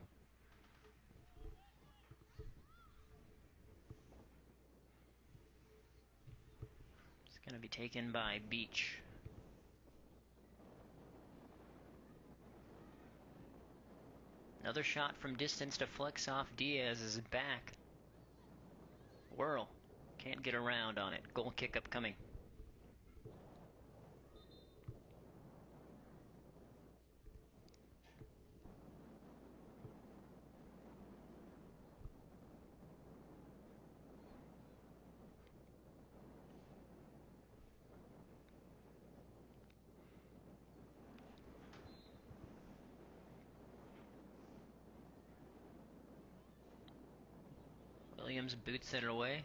It's going to be taken by Beach. Another shot from distance to flex off Diaz's back. Whirl. Can't get around on it. Goal kick upcoming. Williams boots it away.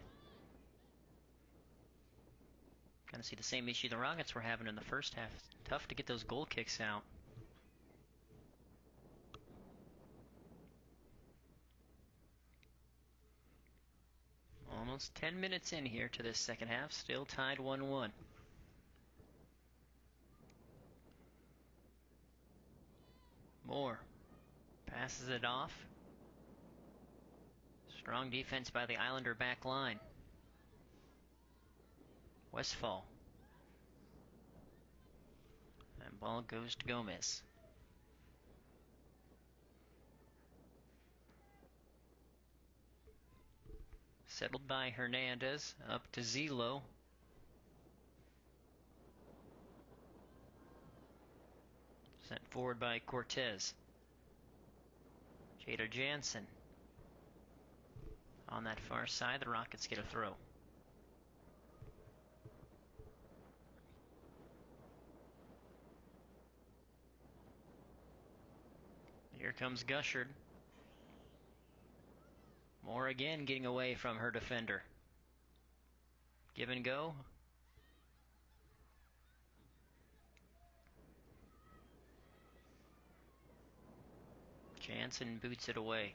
Kind of see the same issue the Rockets were having in the first half. Tough to get those goal kicks out. Almost 10 minutes in here to this second half. Still tied 1-1. Moore passes it off. Strong defense by the Islander back line. Westfall. And ball goes to Gomez. Settled by Hernandez. Up to Zelo. Sent forward by Cortez. Jada Jansen. On that far side, the Rockets get a throw. Here comes Gushard. Moore again getting away from her defender. Give and go. Jansen boots it away.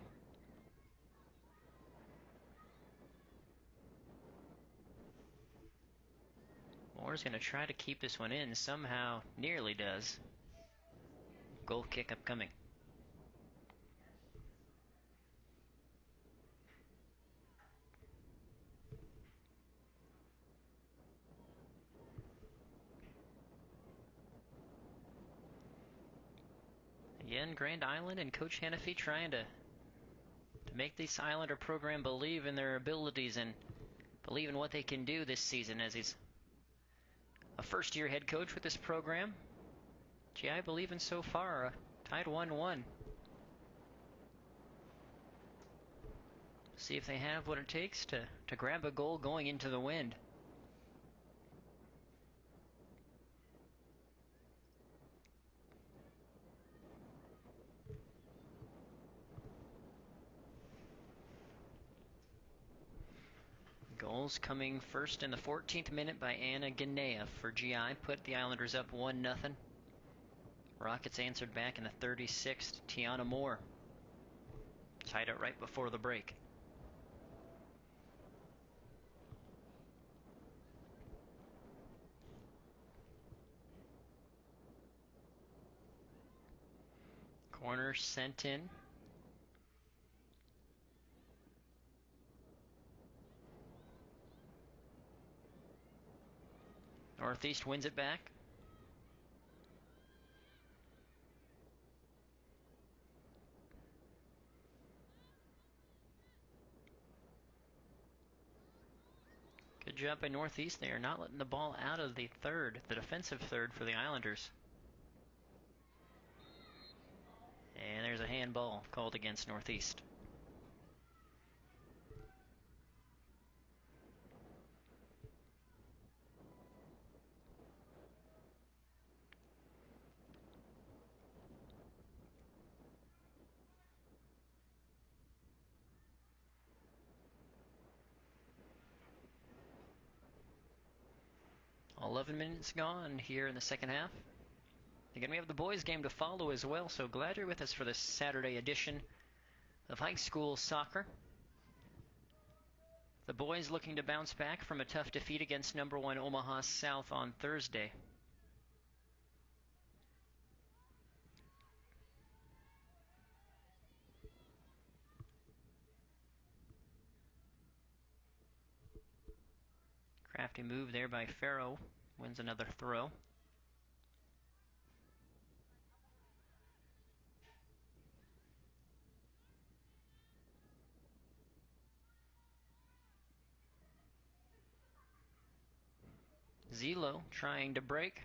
Moore's going to try to keep this one in. Somehow nearly does. Goal kick upcoming. Again, Grand Island and Coach Hennefy trying to make this Islander program believe in their abilities and believe in what they can do this season, as he's a first-year head coach with this program. GI believing so far, tied 1-1. See if they have what it takes to grab a goal going into the wind. Goals coming first in the 14th minute by Anna Ganea for GI. Put the Islanders up 1-0. Rockets answered back in the 36th. Tiana Moore tied it right before the break. Corner sent in. Northeast wins it back. Good job by Northeast there, not letting the ball out of the third, the defensive third for the Islanders. And there's a handball called against Northeast. All 11 minutes gone here in the second half. Again, we have the boys' game to follow as well, so glad you're with us for this Saturday edition of high school soccer. The boys looking to bounce back from a tough defeat against number 1 Omaha South on Thursday. Crafty move there by Farrow. Wins another throw. Zelo trying to break,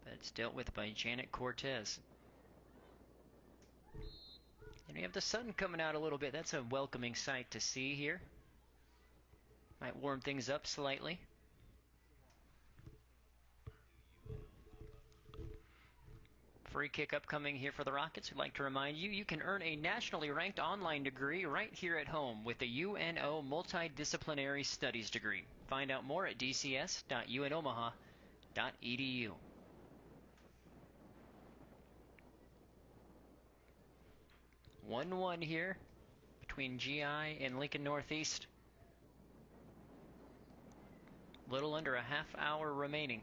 but it's dealt with by Janet Cortez. And we have the sun coming out a little bit. That's a welcoming sight to see here. Might warm things up slightly. Free kick upcoming here for the Rockets. We'd like to remind you, you can earn a nationally ranked online degree right here at home with the UNO Multidisciplinary Studies degree. Find out more at dcs.unomaha.edu. (1-1) here between GI and Lincoln Northeast. Little under a half hour remaining.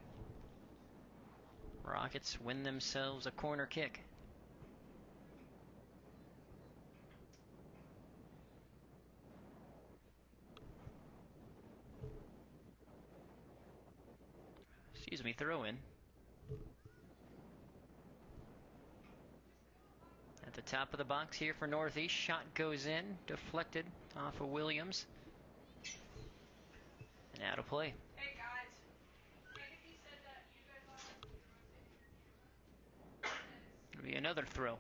Rockets win themselves a corner kick. Throw in. At the top of the box here for Northeast. Shot goes in, deflected off of Williams. And out of play. Hey guys, Hennefy said that you guys It'll be another throw.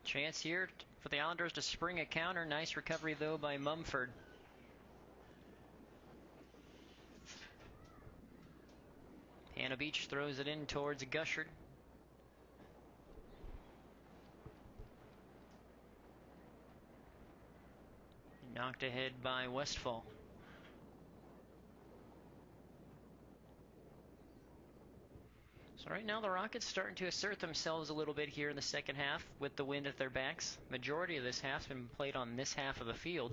Chance here for the Islanders to spring a counter. Nice recovery though by Mumford. Hannah Beach throws it in towards Gushard. Knocked ahead by Westfall. So right now the Rockets starting to assert themselves a little bit here in the second half with the wind at their backs. Majority of this half's been played on this half of the field.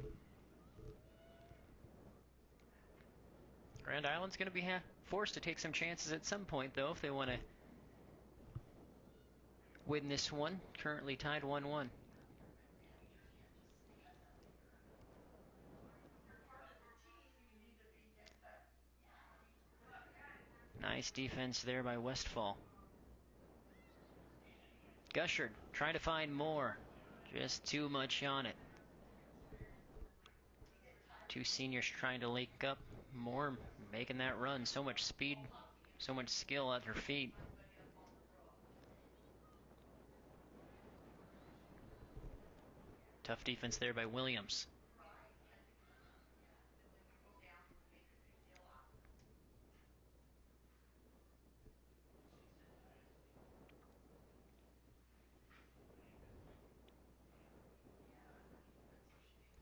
Grand Island's going to be forced to take some chances at some point, though, if they want to win this one. Currently tied 1-1. Nice defense there by Westphal. Gushard trying to find more. Just too much on it. Two seniors trying to link up. More making that run. So much speed, so much skill at her feet. Tough defense there by Williams.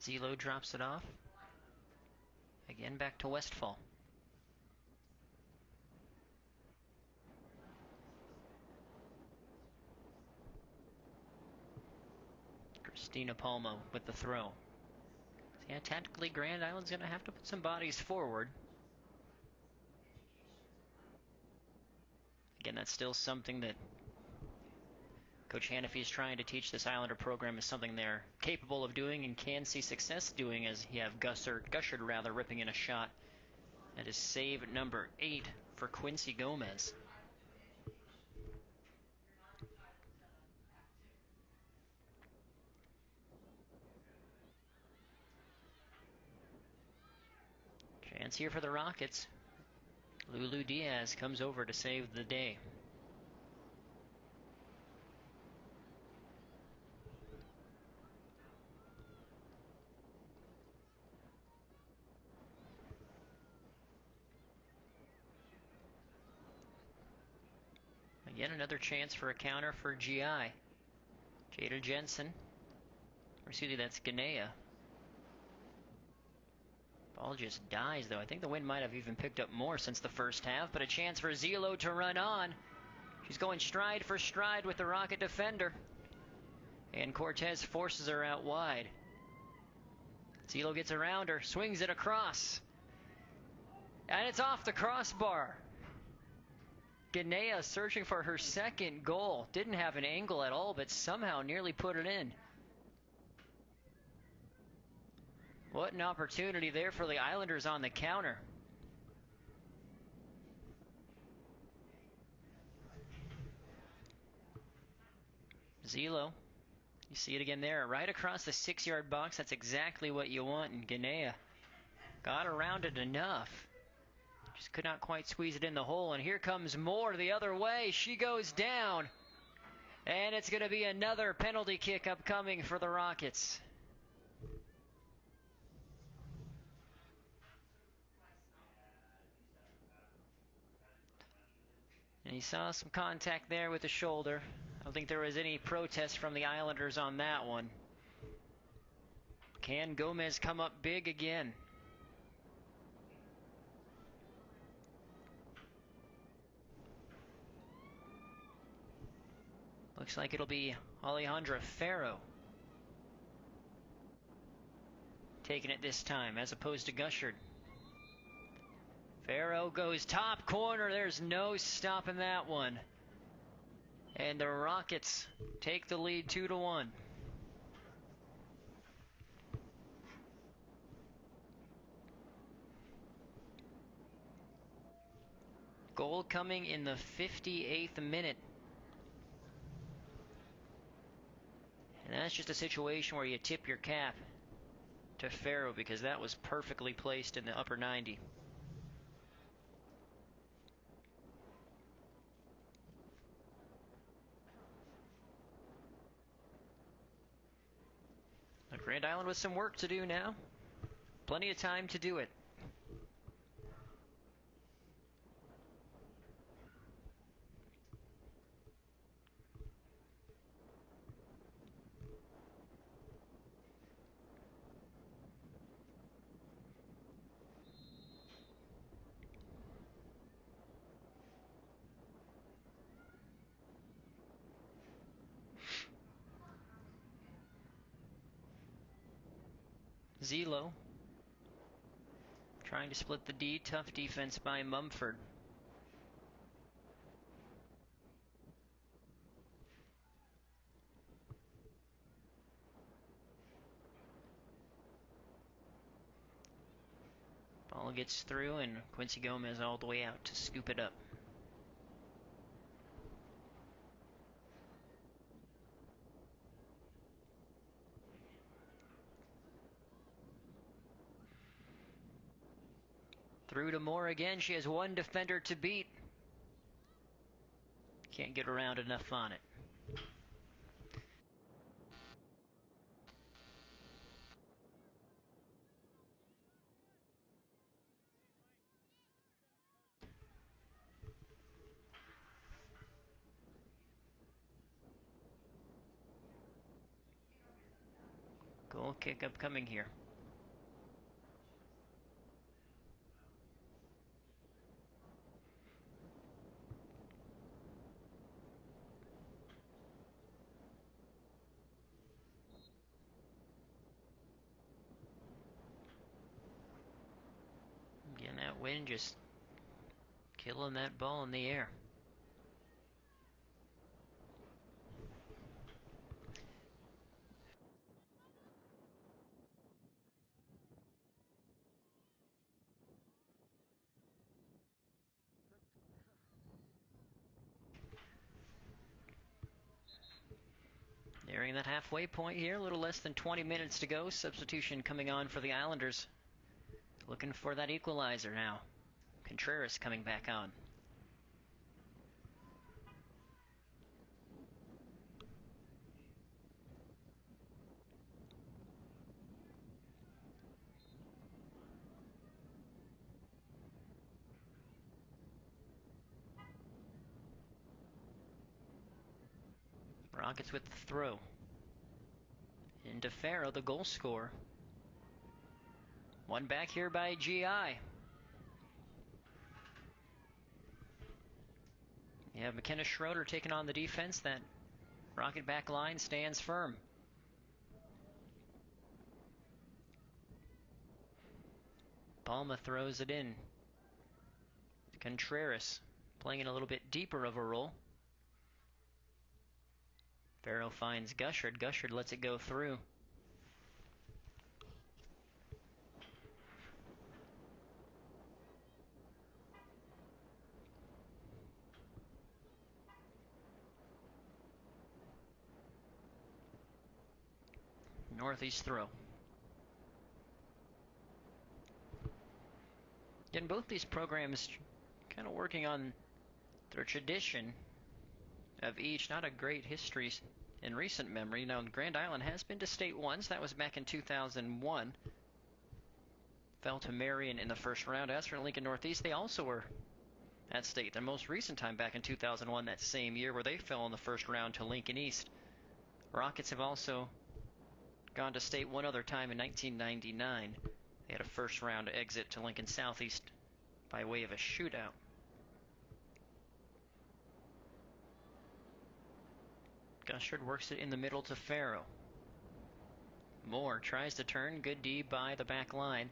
Zelo drops it off. Again back to Westphal. Christina Palma with the throw. Yeah, tactically Grand Island's going to have to put some bodies forward. Again, that's still something that Coach Hanafy is trying to teach this Islander program, is something they're capable of doing and can see success doing, as you have Gushard ripping in a shot. That is save number 8 for Quincy Gomez. Chance here for the Rockets. Lulu Diaz comes over to save the day. Again, another chance for a counter for GI. Jada Jensen. Or excuse me, that's Ganea. Ball just dies, though. I think the wind might have even picked up more since the first half, but a chance for Zelo to run on. She's going stride for stride with the Rocket defender. And Cortez forces her out wide. Zelo gets around her, swings it across. And it's off the crossbar. Ganea searching for her second goal. Didn't have an angle at all, but somehow nearly put it in. What an opportunity there for the Islanders on the counter. Zelo, you see it again there, right across the 6-yard box. That's exactly what you want, and Ganea got around it enough. Just could not quite squeeze it in the hole, and here comes Moore the other way. She goes down, and it's going to be another penalty kick upcoming for the Rockets. And he saw some contact there with the shoulder. I don't think there was any protest from the Islanders on that one. Can Gomez come up big again? Looks like it'll be Alejandra Ferro taking it this time, as opposed to Gushard. Ferro goes top corner. There's no stopping that one. And the Rockets take the lead 2-1. Goal coming in the 58th minute. And that's just a situation where you tip your cap to Ferro, because that was perfectly placed in the upper 90. Grand Island with some work to do now. Plenty of time to do it. Zelo trying to split the D. Tough defense by Mumford. Ball gets through, and Quincy Gomez all the way out to scoop it up. Through to Moore again. She has one defender to beat. Can't get around enough on it. Goal kick upcoming here. Again, that wind just killing that ball in the air. Nearing that halfway point here, a little less than 20 minutes to go. Substitution coming on for the Islanders. Looking for that equalizer now. Contreras coming back on. Rockets with the throw. Into Farrow, the goal scorer. One back here by GI. You have McKenna Schroeder taking on the defense. That Rocket back line stands firm. Palma throws it in. Contreras playing in a little bit deeper of a role. Farrow finds Gushard. Gushard lets it go through. Northeast throw. Again, both these programs kind of working on their tradition of each. Not a great history in recent memory. Now, Grand Island has been to state once. That was back in 2001. Fell to Marion in the first round. As for Lincoln Northeast, they also were at state. Their most recent time back in 2001, that same year, where they fell in the first round to Lincoln East. Rockets have also gone to state one other time in 1999. They had a first round exit to Lincoln Southeast by way of a shootout. Gushard works it in the middle to Farrow. Moore tries to turn. Good D by the back line.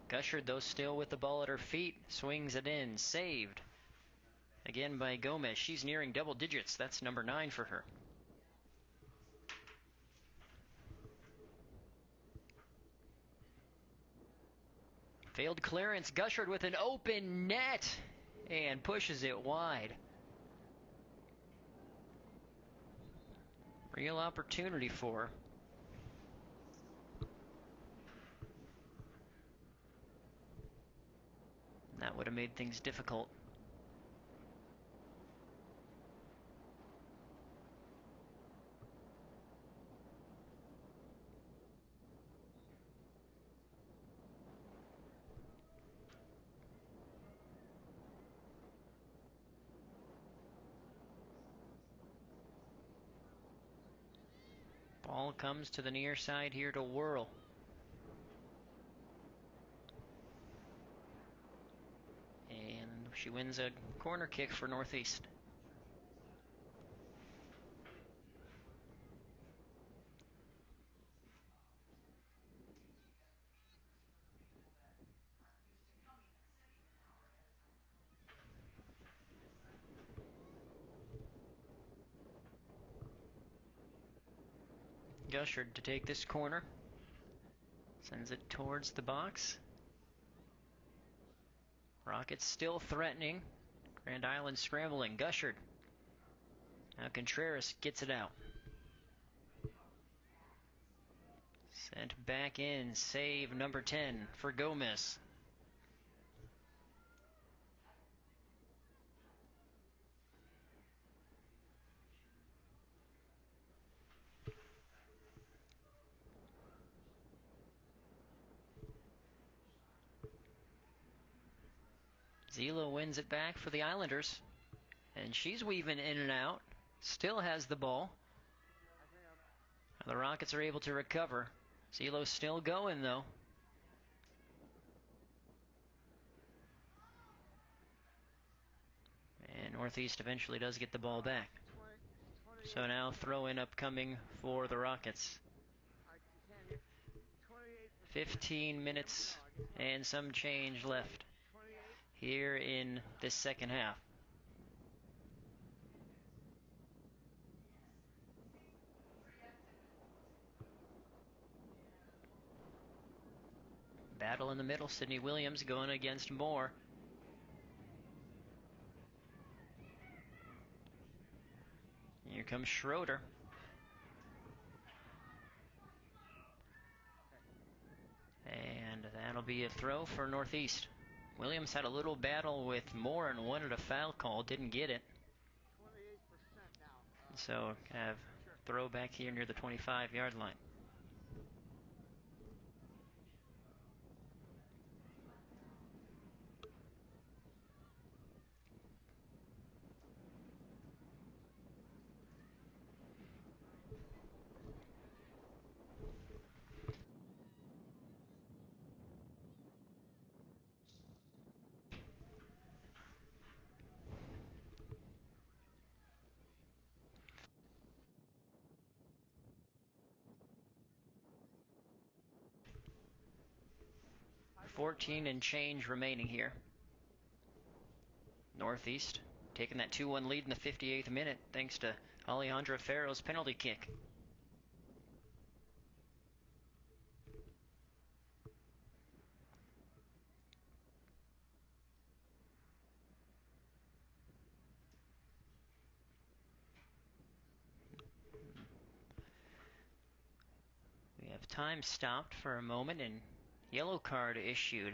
Gushard, though, still with the ball at her feet. Swings it in. Saved. Again by Gomez. She's nearing double digits. That's number 9 for her. Failed clearance. Gushard with an open net and pushes it wide. Real opportunity for her. That would have made things difficult. Ball comes to the near side here to Whirl. And she wins a corner kick for Northeast. Gushard to take this corner. Sends it towards the box. Rockets still threatening. Grand Island scrambling. Gushard. Now Contreras gets it out. Sent back in. Save number 10 for Gomez. Zelo wins it back for the Islanders. And she's weaving in and out. Still has the ball. The Rockets are able to recover. Zelo's still going, though. And Northeast eventually does get the ball back. So now throw-in upcoming for the Rockets. 15 minutes and some change left here in this second half. Battle in the middle. Sydney Williams going against Moore. Here comes Schroeder. And that'll be a throw for Northeast. Williams had a little battle with Moore and wanted a foul call, didn't get it. So have throw back here near the 25-yard line. $14 and change remaining here. Northeast taking that 2-1 lead in the 58th minute thanks to Alejandra Ferro's penalty kick. We have time stopped for a moment and yellow card issued.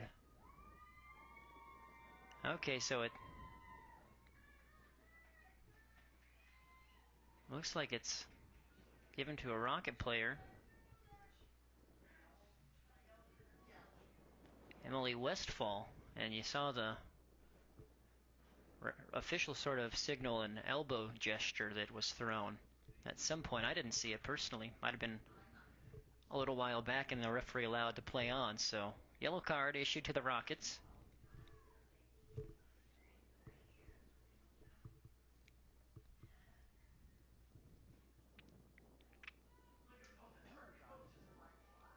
Okay, so it looks like it's given to a Rocket player. Emily Westfall, and you saw the official sort of signal and elbow gesture that was thrown at some point. I didn't see it personally. Might have been a little while back and the referee allowed to play on. So yellow card issued to the Rockets.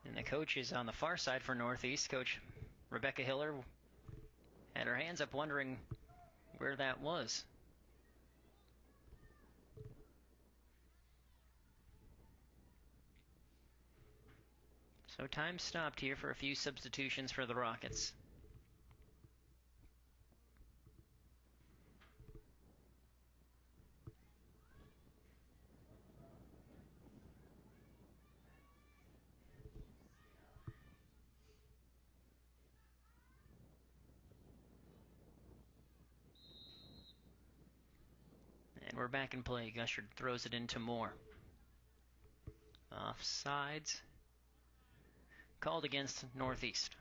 And the coach is on the far side for Northeast. Coach Rebecca Hiller had her hands up wondering where that was. So time stopped here for a few substitutions for the Rockets. And we're back in play. Gushard throws it into Moore. Offsides. Called against Northeast.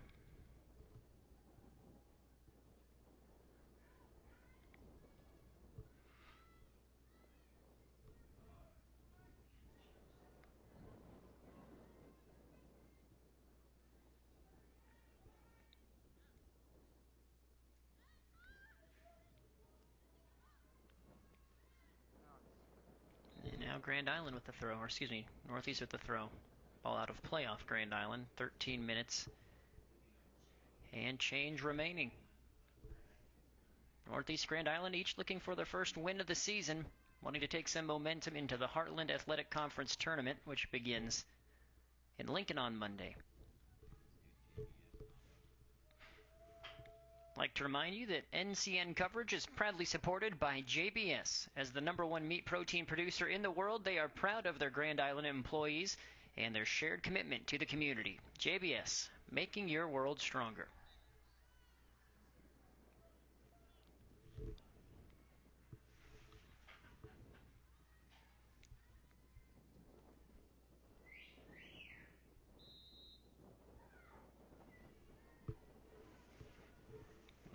And now Grand Island with the throw, or excuse me, Northeast with the throw. Ball out of play off Grand Island. 13 minutes and change remaining. Northeast Grand Island each looking for their first win of the season, wanting to take some momentum into the Heartland Athletic Conference Tournament, which begins in Lincoln on Monday. I'd like to remind you that NCN coverage is proudly supported by JBS. As the #1 meat protein producer in the world, they are proud of their Grand Island employees and their shared commitment to the community. JBS, making your world stronger.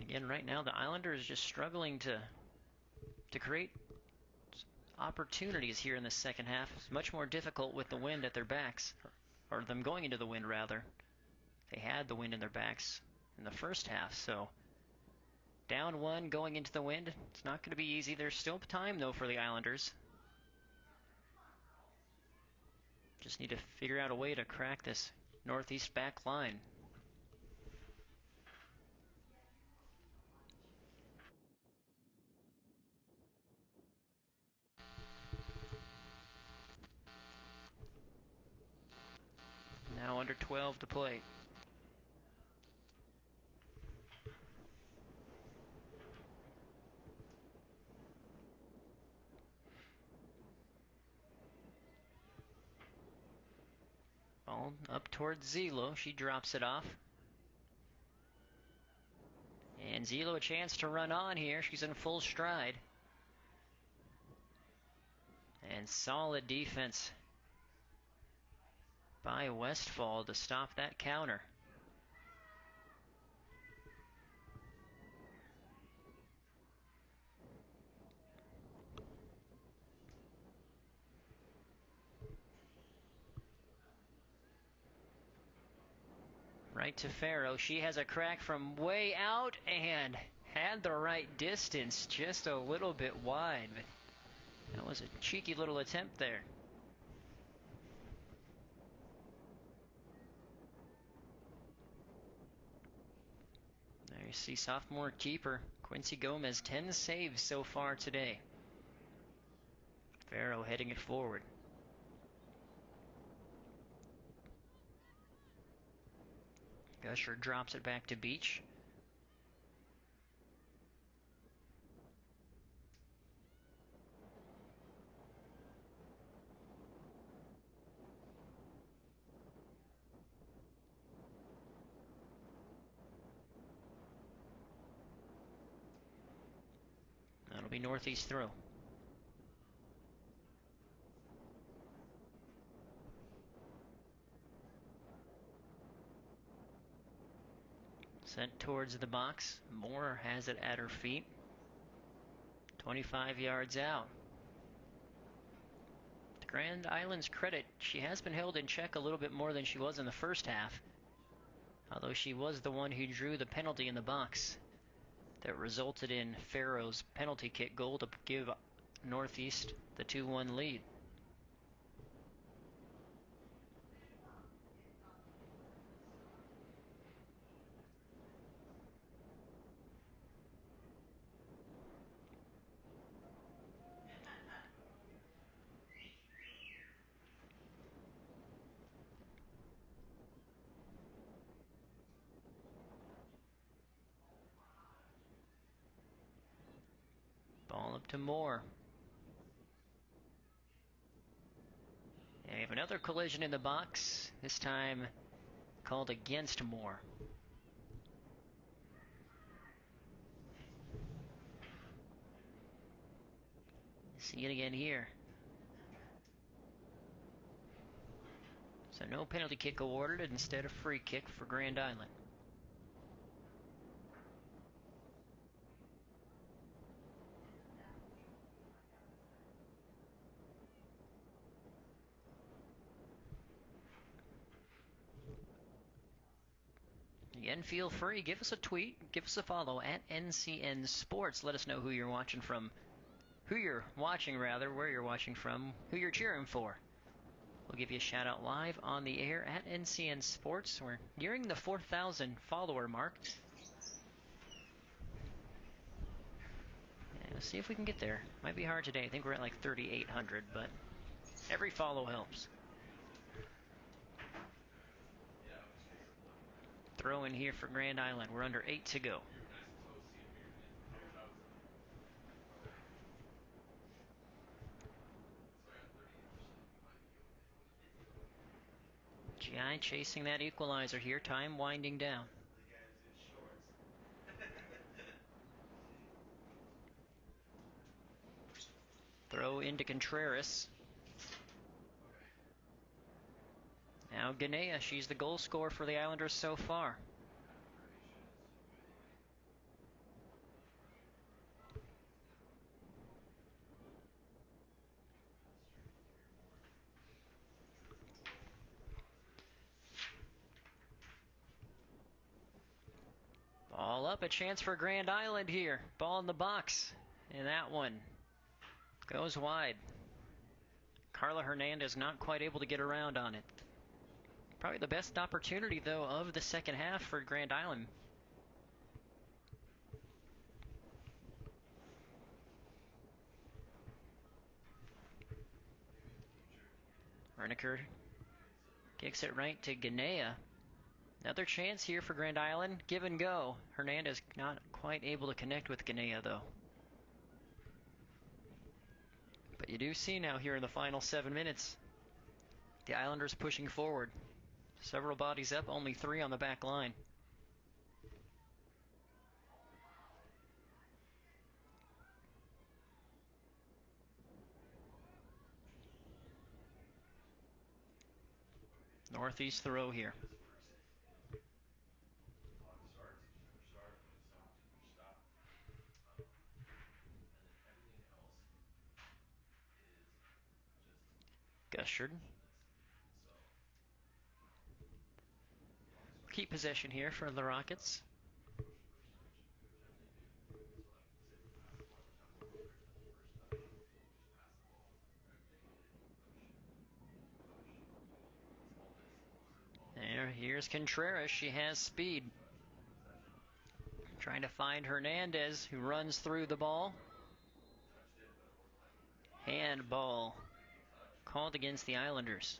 Again, right now the Islanders just struggling to create opportunities here in the second half. It's much more difficult with the wind at their backs, or them going into the wind rather. They had the wind in their backs in the first half, so down one going into the wind. It's not going to be easy. There's still time though for the Islanders. Just need to figure out a way to crack this northeast back line. Now under 12 to play. Ball up towards Zelo. She drops it off. And Zelo a chance to run on here. She's in full stride. And solid defense by Westfall to stop that counter. Right to Farrow. She has a crack from way out and had the right distance, just a little bit wide. But that was a cheeky little attempt there. There you see sophomore keeper Quincy Gomez, 10 saves so far today. Farrow heading it forward. Gusher drops it back to Beach. That'll be northeast throw. Sent towards the box. Moore has it at her feet. 25 yards out. To Grand Island's credit, she has been held in check a little bit more than she was in the first half. Although she was the one who drew the penalty in the box that resulted in Farrow's penalty kick goal to give Northeast the 2-1 lead. Ball up to Moore. And we have another collision in the box, this time called against Moore. See it again here. So no penalty kick awarded, instead a free kick for Grand Island. Again, feel free, give us a tweet, give us a follow at NCN Sports. Let us know who you're watching from, where you're watching from, who you're cheering for. We'll give you a shout out live on the air at NCN Sports. We're nearing the 4,000 follower mark. And let's see if we can get there. Might be hard today. I think we're at like 3,800, but every follow helps. Throw in here for Grand Island. We're under 8 to go. GI chasing that equalizer here. Time winding down. Throw into Contreras. Now Ganea, she's the goal scorer for the Islanders so far. up. A chance for Grand Island here. Ball in the box. And that one goes wide. Carla Hernandez not quite able to get around on it. Probably the best opportunity, though, of the second half for Grand Island. Reiniker kicks it right to Ganea. Another chance here for Grand Island. Give and go. Hernandez not quite able to connect with Ganea, though. But you do see now here in the final 7 minutes, the Islanders pushing forward. Several bodies up, only 3 on the back line. Northeast throw here. Gushard. Keep possession here for the Rockets. Here's Contreras. She has speed. Trying to find Hernandez, who runs through the ball. Handball called against the Islanders.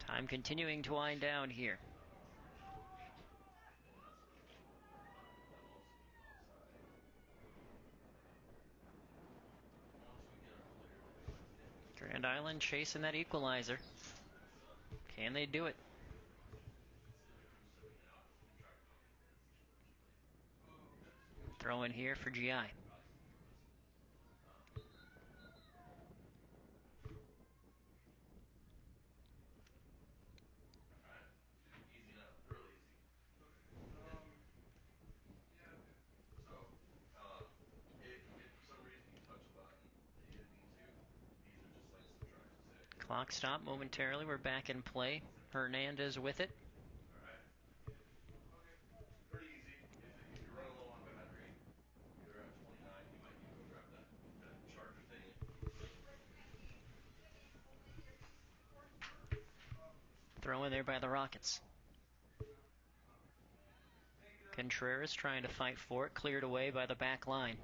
Time continuing to wind down here. Grand Island chasing that equalizer. Can they do it? Throw in here for GI. Clock stop momentarily. We're back in play. Hernandez with it. Throw in there by the Rockets. Contreras trying to fight for it. Cleared away by the back line.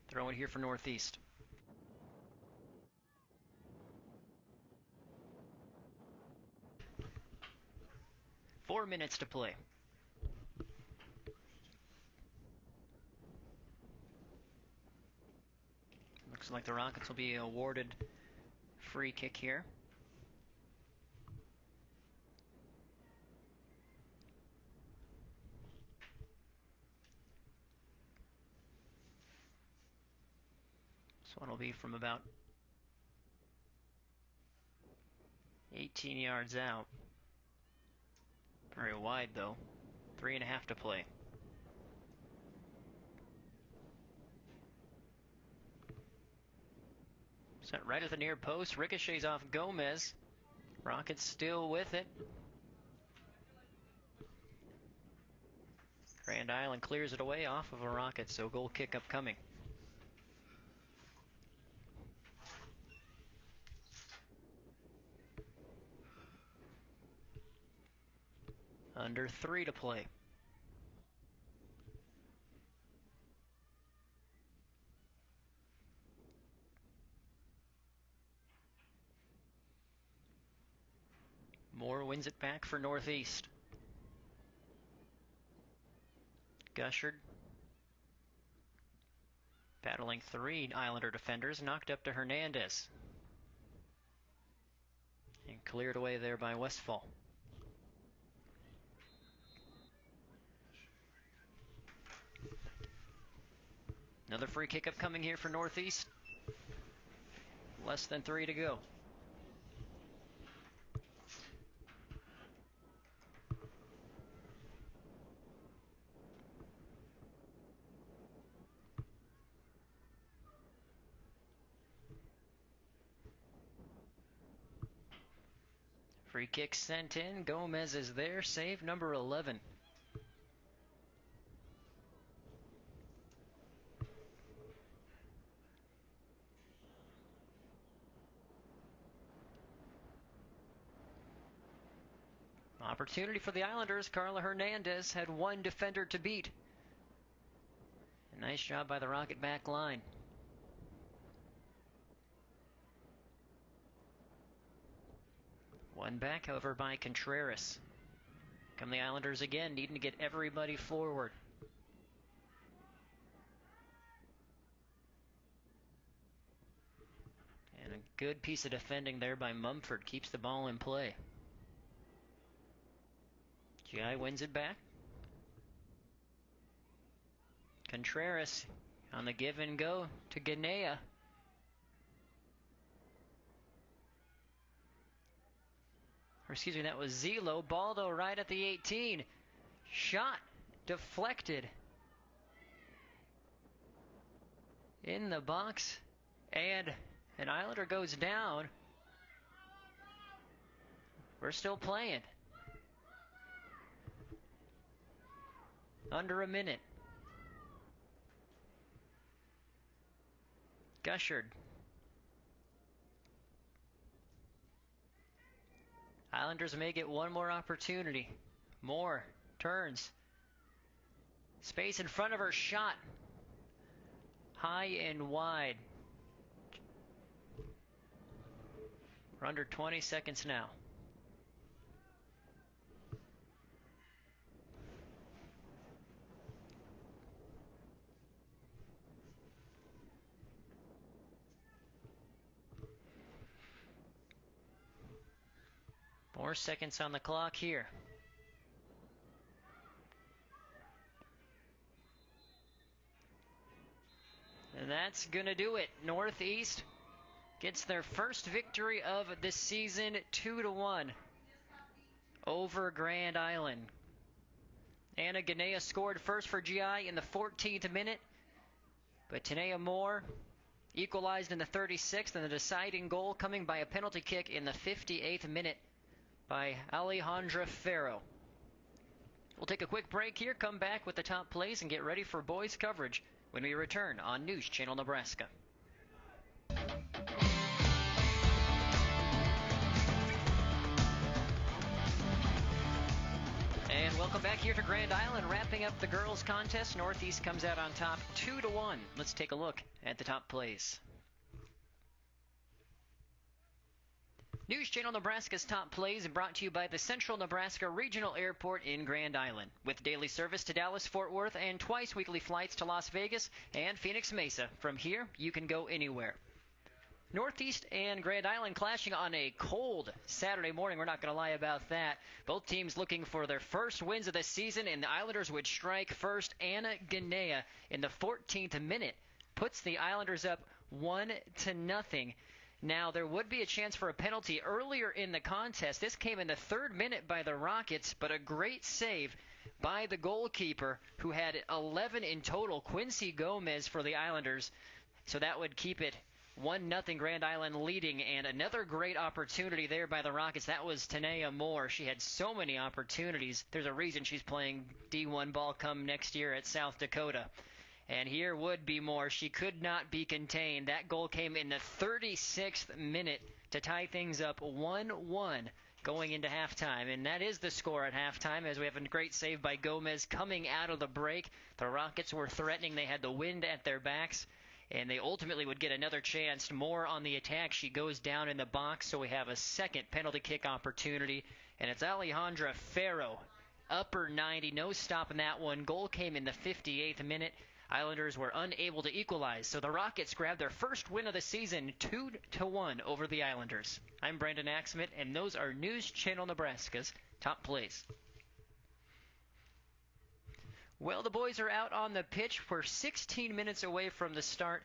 Throw in here for Northeast. Four minutes to play. Looks like the Rockets will be awarded free kick here. This one will be from about 18 yards out. Very wide though. 3.5 to play. Set right at the near post. Ricochets off Gomez. Rockets still with it. Grand Island clears it away off of a Rocket, so goal kick upcoming. Under 3 to play. Moore wins it back for Northeast. Gushard battling 3 Islander defenders, knocked up to Hernandez. And cleared away there by Westfall. Another free kick upcoming here for Northeast. Less than 3 to go. Free kick sent in. Gomez is there. Save number 11. Opportunity for the Islanders. Carla Hernandez had one defender to beat. A nice job by the Rocket back line. One back, however, by Contreras. Come the Islanders again, needing to get everybody forward. And a good piece of defending there by Mumford. Keeps the ball in play. GI wins it back. Contreras on the give and go to Ganea. Or excuse me, that was Zelo. Baldo right at the 18. Shot deflected in the box. And an Islander goes down. We're still playing. Under a minute. Gushard. Islanders may get one more opportunity. Moore turns. Space in front of her. Shot. High and wide. We're under 20 seconds now. More seconds on the clock here. And that's going to do it. Northeast gets their first victory of the season, 2-1 over Grand Island. Anna Ganea scored first for GI in the 14th minute, but Tanea Moore equalized in the 36th, and the deciding goal coming by a penalty kick in the 58th minute by Alejandra Ferro. We'll take a quick break here, come back with the top plays, and get ready for boys coverage when we return on News Channel Nebraska. And welcome back here to Grand Island, wrapping up the girls contest. Northeast comes out on top 2-1. Let's take a look at the top plays. News Channel Nebraska's top plays brought to you by the Central Nebraska Regional Airport in Grand Island. With daily service to Dallas, Fort Worth, and twice weekly flights to Las Vegas and Phoenix Mesa. From here, you can go anywhere. Northeast and Grand Island clashing on a cold Saturday morning. We're not going to lie about that. Both teams looking for their first wins of the season, and the Islanders would strike first. Anna Ganea in the 14th minute puts the Islanders up 1-0. Now, there would be a chance for a penalty earlier in the contest. This came in the 3rd minute by the Rockets, but a great save by the goalkeeper, who had 11 in total, Quincy Gomez, for the Islanders. So that would keep it 1-0 Grand Island leading, and another great opportunity there by the Rockets. That was Tanea Moore. She had so many opportunities. There's a reason she's playing D1 ball come next year at South Dakota. And here would be Moore. She could not be contained. That goal came in the 36th minute to tie things up 1-1 going into halftime. And that is the score at halftime, as we have a great save by Gomez coming out of the break. The Rockets were threatening. They had the wind at their backs, and they ultimately would get another chance. Moore on the attack. She goes down in the box, so we have a second penalty kick opportunity. And it's Alejandra Ferro, upper 90, no stopping that one. Goal came in the 58th minute. Islanders were unable to equalize, so the Rockets grabbed their first win of the season, 2-1 over the Islanders. I'm Brandon Axmit, and those are News Channel Nebraska's top plays. Well, the boys are out on the pitch. We're 16 minutes away from the start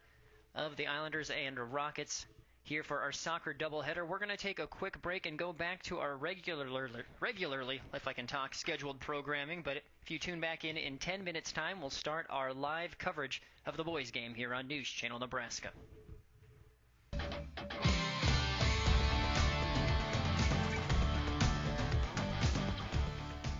of the Islanders and Rockets here for our soccer doubleheader. We're going to take a quick break and go back to our regularly, if I can talk, scheduled programming. But if you tune back in 10 minutes' time, we'll start our live coverage of the boys' game here on News Channel Nebraska.